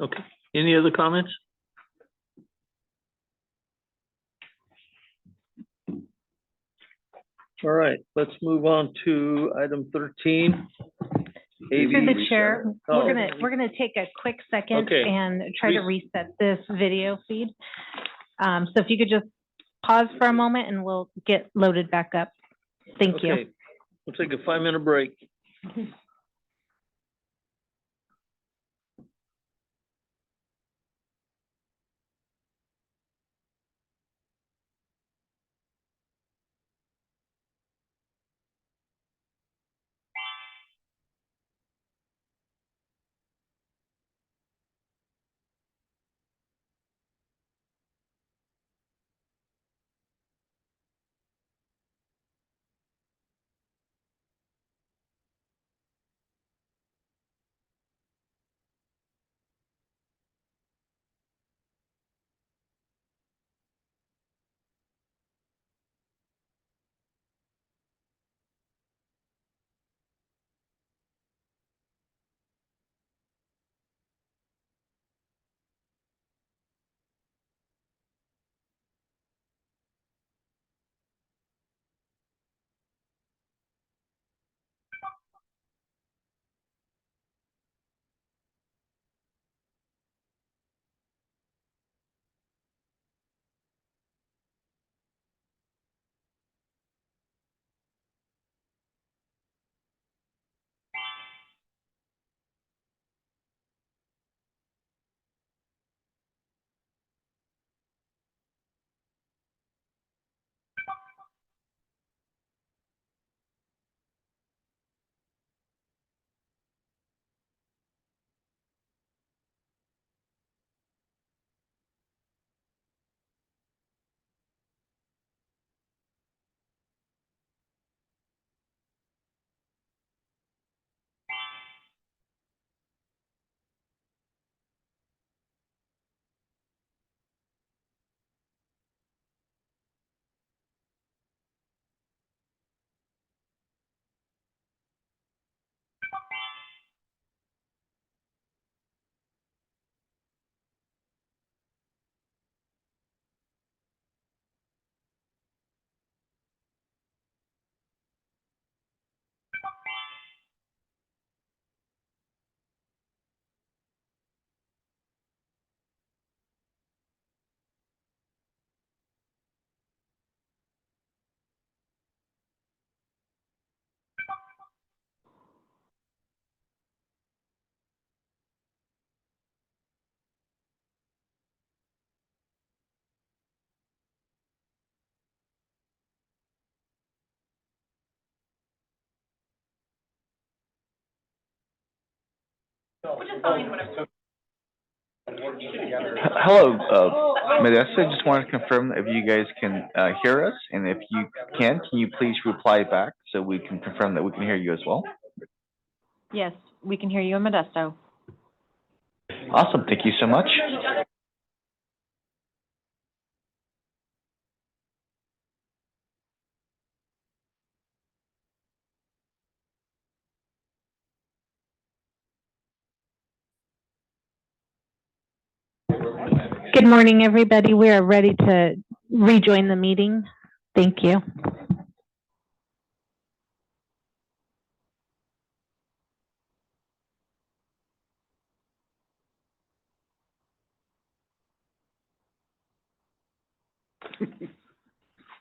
A: Okay. Any other comments? All right, let's move on to item 13.
B: Through the chair, we're gonna take a quick second and try to reset this video feed. So if you could just pause for a moment and we'll get loaded back up. Thank you.
A: We'll take a 5-minute break.
T: Hello, Modesta. Just wanted to confirm if you guys can hear us, and if you can you please reply back so we can confirm that we can hear you as well?
P: Yes, we can hear you in Modesto.
T: Awesome. Thank you so much.
B: Good morning, everybody. We are ready to rejoin the meeting. Thank you.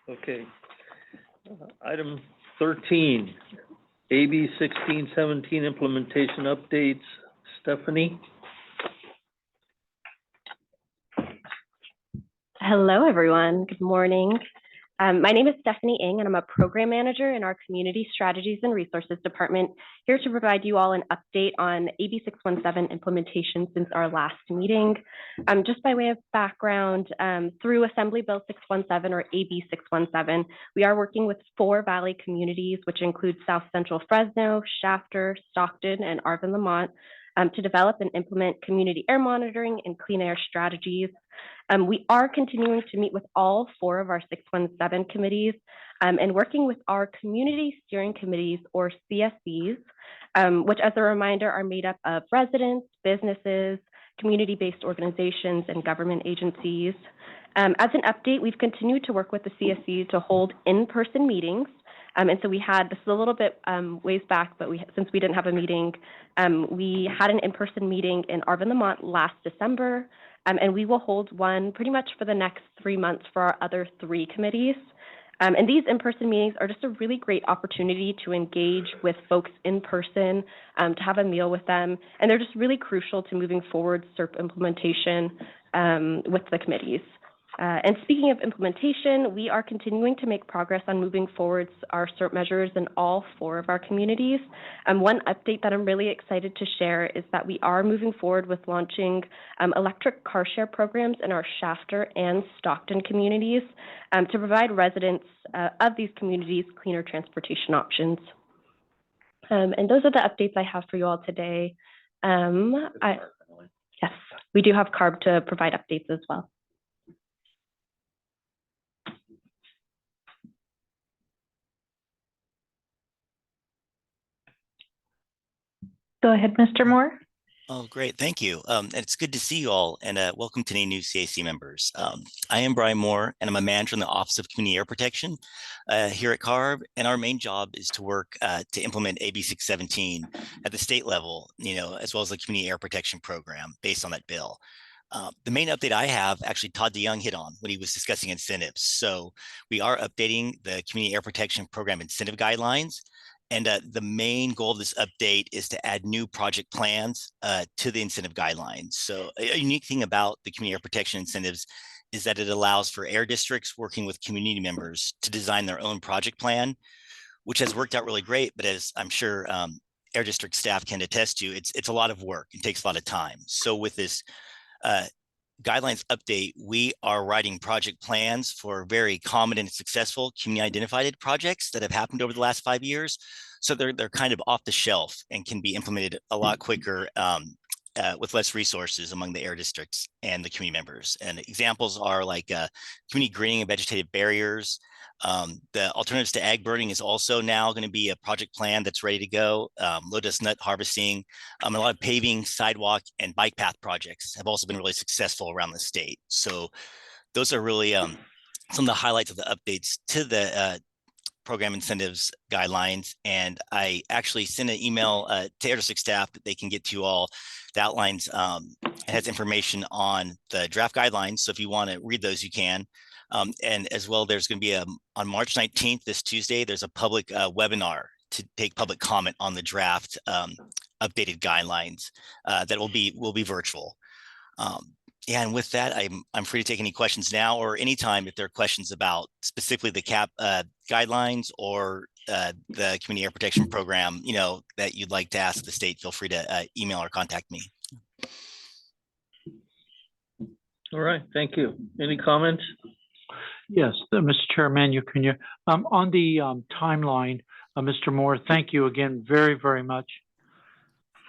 A: Okay. Item 13, AB 1617 implementation updates. Stephanie?
U: Hello, everyone. Good morning. My name is Stephanie Ng, and I'm a program manager in our Community Strategies and Resources Department, here to provide you all an update on AB 617 implementation since our last meeting. Just by way of background, through Assembly Bill 617 or AB 617, we are working with 4 Valley communities, which include South Central Fresno, Shafter, Stockton, and Arvin Lamont, to develop and implement community air monitoring and clean air strategies. We are continuing to meet with all 4 of our 617 committees and working with our community steering committees or CSCs, which as a reminder are made up of residents, businesses, community-based organizations, and government agencies. As an update, we've continued to work with the CSC to hold in-person meetings. And so we had, this is a little bit ways back, but since we didn't have a meeting, we had an in-person meeting in Arvin Lamont last December, and we will hold one pretty much for the next 3 months for our other 3 committees. And these in-person meetings are just a really great opportunity to engage with folks in person, to have a meal with them, and they're just really crucial to moving forward SERP implementation with the committees. And speaking of implementation, we are continuing to make progress on moving forward our SERP measures in all 4 of our communities. One update that I'm really excited to share is that we are moving forward with launching electric car share programs in our Shafter and Stockton communities to provide residents of these communities cleaner transportation options. And those are the updates I have for you all today. Yes, we do have CARB to provide updates as well.
B: Go ahead, Mr. Moore.
V: Oh, great. Thank you. And it's good to see you all, and welcome to any new CAC members. I am Brian Moore, and I'm a manager in the Office of Community Air Protection here at CARB. And our main job is to work to implement AB 617 at the state level, as well as the Community Air Protection Program based on that bill. The main update I have, actually Todd DeYoung hit on when he was discussing incentives. So we are updating the Community Air Protection Program incentive guidelines. And the main goal of this update is to add new project plans to the incentive guidelines. So a unique thing about the community air protection incentives is that it allows for air districts working with community members to design their own project plan, which has worked out really great. But as I'm sure air district staff can attest to, it's a lot of work. It takes a lot of time. So with this guidelines update, we are writing project plans for very common and successful community identified projects that have happened over the last 5 years. So they're kind of off the shelf and can be implemented a lot quicker with less resources among the air districts and the community members. And examples are like community greening and vegetative barriers. The alternatives to ag burning is also now going to be a project plan that's ready to go. Low dust nut harvesting, a lot of paving, sidewalk, and bike path projects have also been really successful around the state. So those are really some of the highlights of the updates to the program incentives guidelines. And I actually sent an email to air district staff that they can get to you all that outlines it has information on the draft guidelines. So if you want to read those, you can. And as well, there's going to be on March 19th, this Tuesday, there's a public webinar to take public comment on the draft updated guidelines that will be virtual. Yeah, and with that, I'm free to take any questions now or anytime if there are questions about specifically the CAP guidelines or the Community Air Protection Program, that you'd like to ask the state. Feel free to email or contact me.
A: All right, thank you. Any comments?
E: Yes, Mr. Chairman, can you, on the timeline, Mr. Moore, thank you again very, very much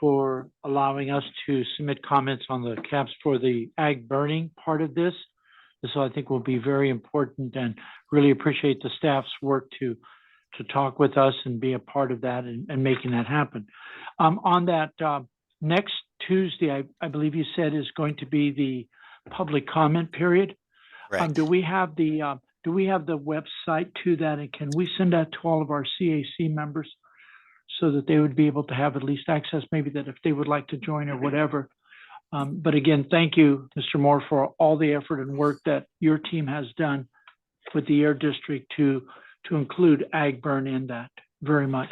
E: for allowing us to submit comments on the caps for the ag burning part of this. So I think will be very important, and really appreciate the staff's work to talk with us and be a part of that and making that happen. On that next Tuesday, I believe you said is going to be the public comment period. Do we have the website to that, and can we send that to all of our CAC members so that they would be able to have at least access, maybe that if they would like to join or whatever. But again, thank you, Mr. Moore, for all the effort and work that your team has done with the Air District to include ag burn in that very much.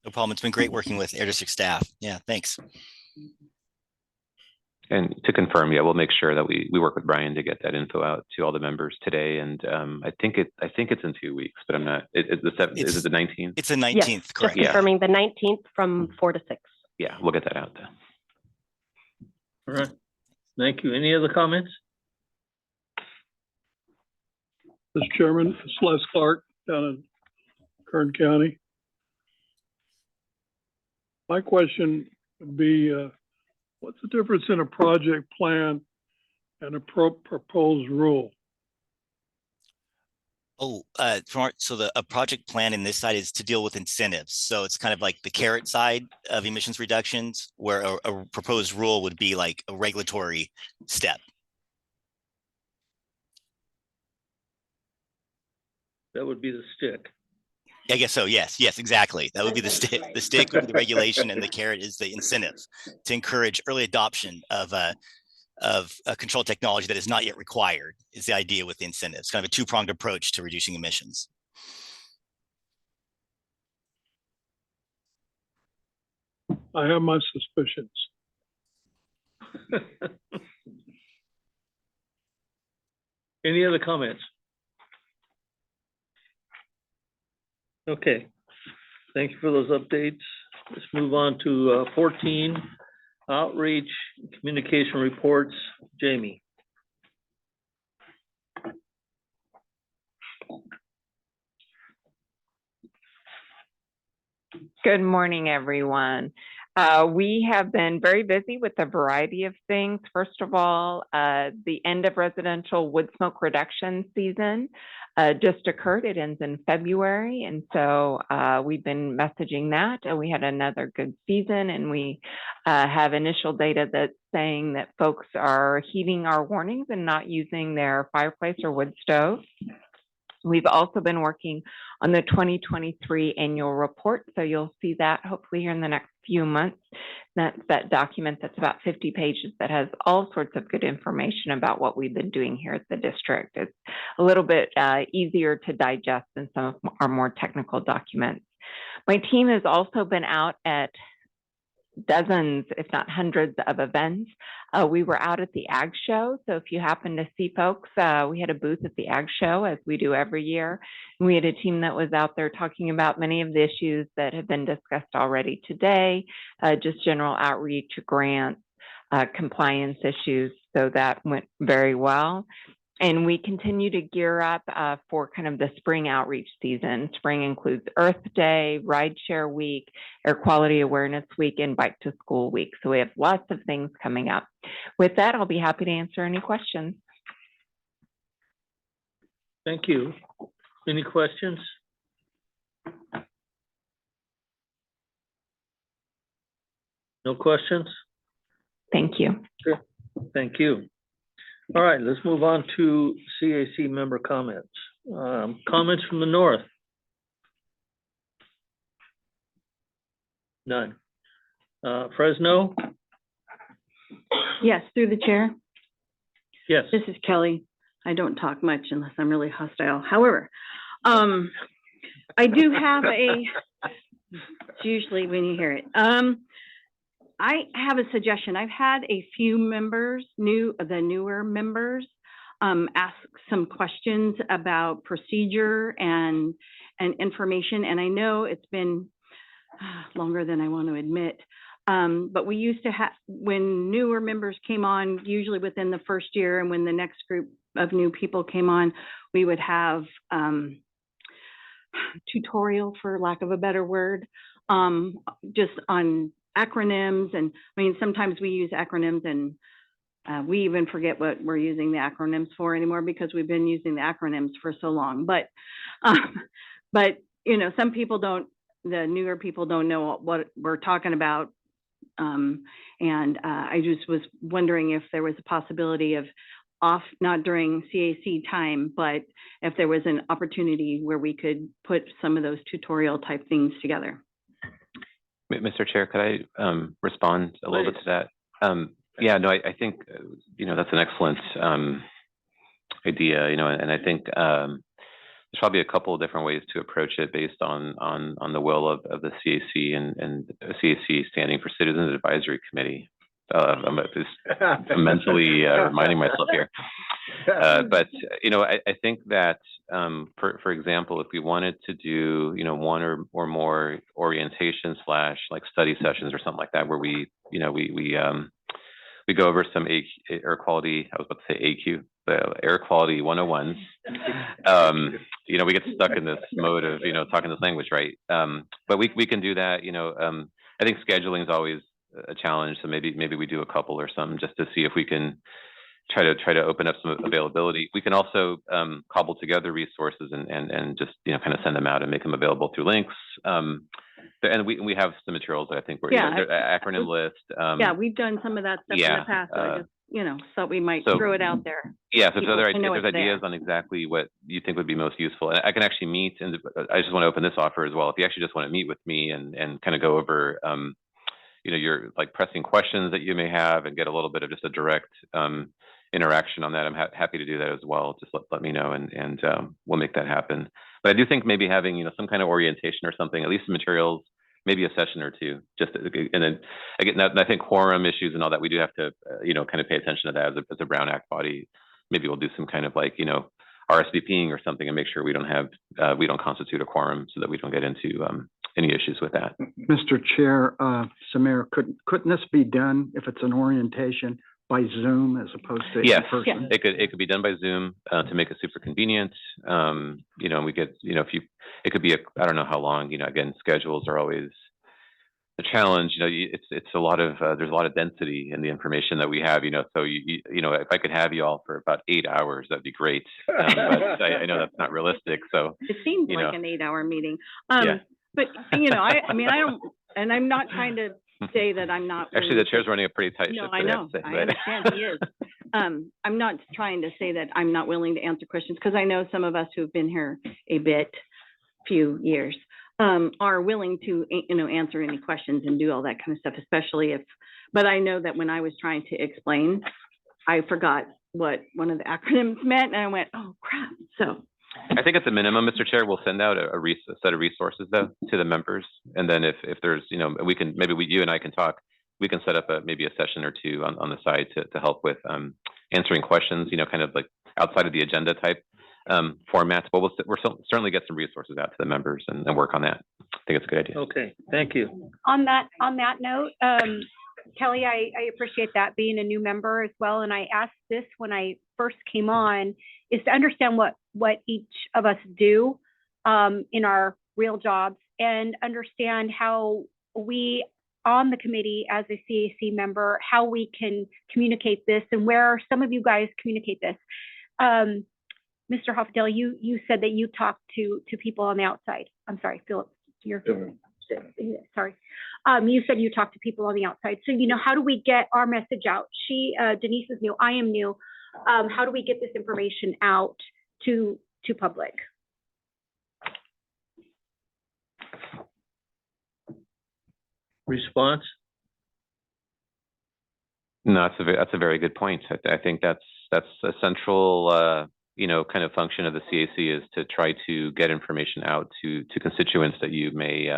V: No problem. It's been great working with Air District staff. Yeah, thanks.
F: And to confirm, yeah, we'll make sure that we work with Brian to get that info out to all the members today. And I think it's in 2 weeks, but I'm not. Is it the 19th?
V: It's the 19th,
U: Yes,
V: correct?
U: just confirming the 19th from 4 to 6.
F: Yeah, we'll get that out then.
A: All right, thank you. Any other comments?
R: Mr. Chairman, it's Les Clark down in Kern County. My question would be, what's the difference in a project plan and a proposed rule?
V: Oh, so a project plan in this side is to deal with incentives. So it's kind of like the carrot side of emissions reductions, where a proposed rule would be like a regulatory step.
A: That would be the stick.
V: I guess so. Yes, exactly. That would be the stick. The stick would be the regulation, and the carrot is the incentive to encourage early adoption of a control technology that is not yet required. Is the idea with the incentives, kind of a two-pronged approach to reducing emissions.
R: I have my suspicions.
A: Any other comments? Okay, thank you for those updates. Let's move on to 14, outreach communication reports. Jamie.
G: Good morning, everyone. We have been very busy with a variety of things. First of all, the end of residential wood smoke reduction season just occurred. It ends in February. And so we've been messaging that. We had another good season, and we have initial data that's saying that folks are heeding our warnings and not using their fireplace or wood stove. We've also been working on the 2023 annual report. So you'll see that hopefully here in the next few months. That's that document that's about 50 pages that has all sorts of good information about what we've been doing here at the district. It's a little bit easier to digest than some of our more technical documents. My team has also been out at dozens, if not hundreds of events. We were out at the Ag Show. So if you happen to see folks, we had a booth at the Ag Show, as we do every year. And we had a team that was out there talking about many of the issues that have been discussed already today, just general outreach, grants, compliance issues. So that went very well. And we continue to gear up for kind of the spring outreach season. Spring includes Earth Day, Rideshare Week, Air Quality Awareness Week, and Bike to School Week. So we have lots of things coming up. With that, I'll be happy to answer any questions.
A: Thank you. Any questions? No questions?
G: Thank you.
A: Sure. Thank you. All right, let's move on to CAC member comments. Comments from the north? None. Fresno?
M: Yes, through the chair.
A: Yes.
M: This is Kelly. I don't talk much unless I'm really hostile. However, I do have it's usually when you hear it. I have a suggestion. I've had a few members, the newer members, ask some questions about procedure and information. And I know it's been longer than I want to admit. But we used to have, when newer members came on, usually within the first year, and when the next group of new people came on, we would have tutorial, for lack of a better word, just on acronyms. And I mean, sometimes we use acronyms and we even forget what we're using the acronyms for anymore because we've been using the acronyms for so long. But you know, some people don't, the newer people don't know what we're talking about. And I just was wondering if there was a possibility of not during CAC time, but if there was an opportunity where we could put some of those tutorial type things together.
F: Mr. Chair, could I respond a little bit to that? Yeah, no, I think, you know, that's an excellent idea, you know, and I think there's probably a couple of different ways to approach it based on the will of the CAC and CAC standing for Citizens Advisory Committee. I'm just mentally reminding myself here. But, you know, I think that, for example, if we wanted to do, you know, one or more orientation / like study sessions or something like that, where we, you know, we go over some air quality, I was about to say AQ, the air quality 101s. You know, we get stuck in this mode of, you know, talking this language, right? But we can do that, you know. I think scheduling is always a challenge, so maybe we do a couple or something just to see if we can try to open up some availability. We can also cobble together resources and just, you know, kind of send them out and make them available through links. And we have some materials that I think we're, you know, acronym list.
M: Yeah, we've done some of that stuff in the past. So I just, you know, thought we might throw it out there.
F: Yeah, so if there's ideas on exactly what you think would be most useful, and I can actually meet, and I just want to open this offer as well. If you actually just want to meet with me and kind of go over, you know, your like pressing questions that you may have and get a little bit of just a direct interaction on that, I'm happy to do that as well. Just let me know, and we'll make that happen. But I do think maybe having, you know, some kind of orientation or something, at least some materials, maybe a session or two, just, and then again, I think quorum issues and all that, we do have to, you know, kind of pay attention to that as a Brown Act body. Maybe we'll do some kind of like, you know, RSVPing or something and make sure we don't constitute a quorum so that we don't get into any issues with that.
J: Mr. Chair, Samir, couldn't this be done if it's an orientation by Zoom as opposed to in person?
F: Yes, it could be done by Zoom to make it super convenient. You know, we get, you know, it could be I don't know how long, you know, again, schedules are always a challenge. You know, it's a lot of, there's a lot of density in the information that we have, you know, so you know, if I could have you all for about 8 hours, that'd be great. But I know that's not realistic. So
M: it seems like an 8-hour meeting. But, you know, I mean, I don't, and I'm not trying to say that I'm not.
F: Actually, the chair's running a pretty tight ship.
M: No, I know. I understand he is. I'm not trying to say that I'm not willing to answer questions, because I know some of us who've been here few years, are willing to, you know, answer any questions and do all that kind of stuff, especially but I know that when I was trying to explain, I forgot what one of the acronyms meant, and I went, oh crap. So
F: I think at the minimum, Mr. Chair, we'll send out a set of resources though to the members, and then if there's, you know, we can you and I can talk. We can set up maybe a session or two on the side to help with answering questions. You know, kind of like outside of the agenda type formats. But we'll certainly get some resources out to the members and work on that. I think it's a good idea.
A: Okay, thank you.
I: On that note, Kelly, I appreciate that, being a new member as well. And I asked this when I first came on, is to understand what each of us do in our real jobs, and understand how we on the committee as a CAC member, how we can communicate this and where some of you guys communicate this. Mr. Hoffdale, you said that you talk to people on the outside. I'm sorry, Philip, sorry. You said you talk to people on the outside. So, you know, how do we get our message out? Denise is new, I am new. How do we get this information out to public?
A: Response?
F: No, that's a very good point. I think that's a central, you know, kind of function of the CAC, is to try to get information out to constituents that you may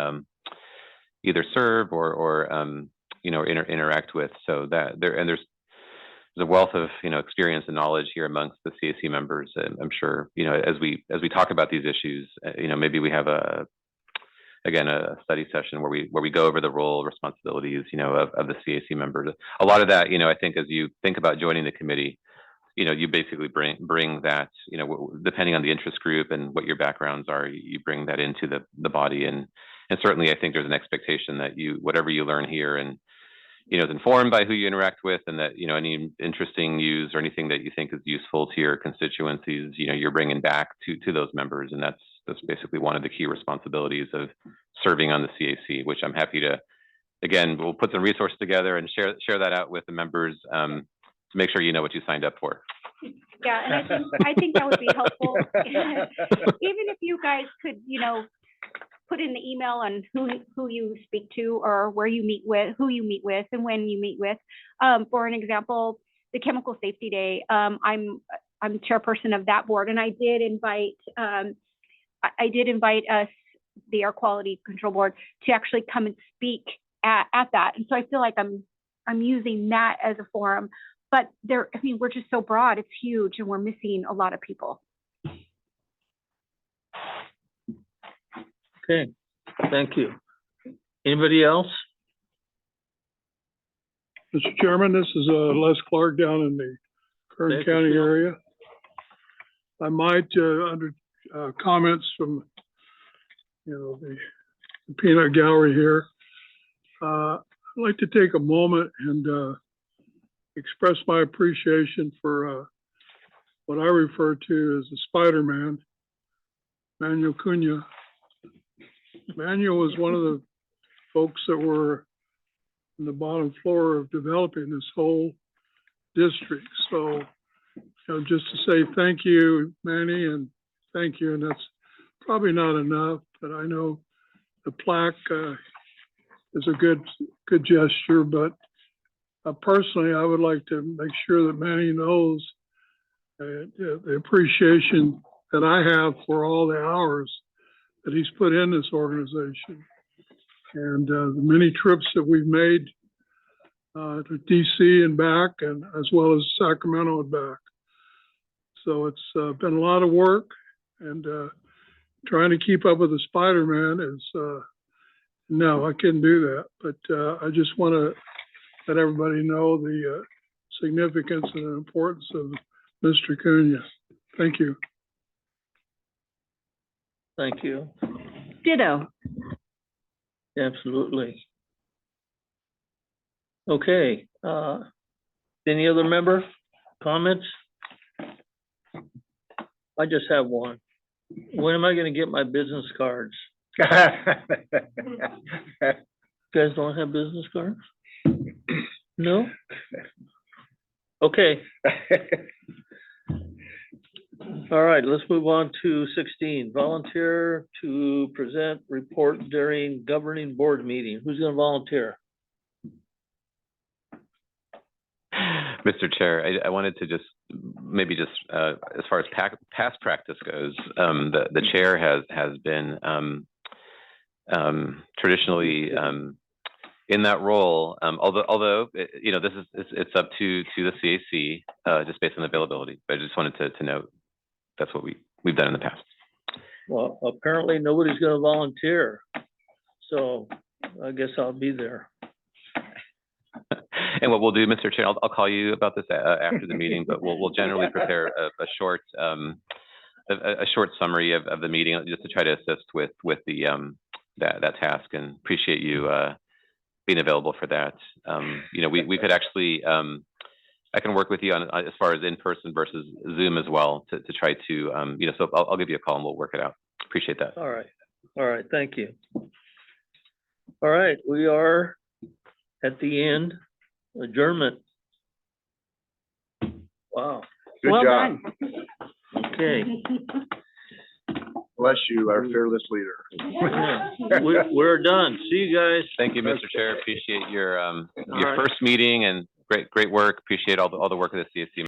F: either serve or interact with. So that there's a wealth of, experience and knowledge here amongst the CAC members. And I'm sure, as we talk about these issues, maybe we have a study session where we go over the role, responsibilities, of the CAC members. A lot of that, I think as you think about joining the committee, you basically bring that, depending on the interest group and what your backgrounds are, you bring that into the body. And certainly I think there's an expectation that whatever you learn here and, is informed by who you interact with, and that, any interesting news or anything that you think is useful to your constituencies, you're bringing back to those members. And that's basically one of the key responsibilities of serving on the CAC, which I'm happy to, again, we'll put some resources together and share that out with the members, to make sure you know what you signed up for.
I: Yeah, and I think that would be helpful. Even if you guys could, put in the email on who you speak to, or where you meet with, who you meet with, and when you meet with. For an example, the Chemical Safety Day, I'm chairperson of that board, and I did invite us, the Air Quality Control Board, to actually come and speak at that. And so I feel like I'm using that as a forum. But we're just so broad, it's huge, and we're missing a lot of people.
A: Okay, thank you. Anybody else?
R: Mr. Chairman, this is Les Clark down in the Kern County area. I might, under comments from, the peanut gallery here, I'd like to take a moment and express my appreciation for what I refer to as the Spider-Man, Manuel Cunha. Manuel was one of the folks that were on the bottom floor of developing this whole district. So, just to say thank you, Manny, and thank you. And that's probably not enough, but I know the plaque is a good gesture. But personally, I would like to make sure that Manny knows the appreciation that I have for all the hours that he's put in this organization, and the many trips that we've made to DC and back, and as well as Sacramento and back. So it's been a lot of work, and trying to keep up with the Spider-Man is, no, I couldn't do that. But I just want to let everybody know the significance and the importance of Mr. Cunha. Thank you.
A: Thank you.
M: Ditto.
A: Absolutely. Okay, any other member comments? I just have one. When am I gonna get my business cards? You guys don't have business cards? No? Okay. All right, let's move on to 16. Volunteer to present report during governing board meeting. Who's gonna volunteer?
F: Mr. Chair, I wanted to maybe as far as past practice goes, the chair has been traditionally in that role, although it's up to the CAC just based on availability. But I just wanted to note that's what we've done in the past.
A: Well, apparently nobody's gonna volunteer, so I guess I'll be there.
F: And what we'll do, Mr. Chair, I'll call you about this after the meeting, but we'll generally prepare a short summary of the meeting just to try to assist with the that task, and appreciate you being available for that. We could actually I can work with you on as far as in person versus Zoom as well to try to so I'll give you a call and we'll work it out. Appreciate that.
A: All right, thank you. All right, we are at the end. Adjournment. Wow.
H: Good job.
A: Okay.
H: Bless you, our fearless leader.
A: Yeah, we're done. See you guys.
F: Thank you, Mr. Chair. Appreciate your
A: right.
F: first meeting, and great work. Appreciate all the work of the CSC.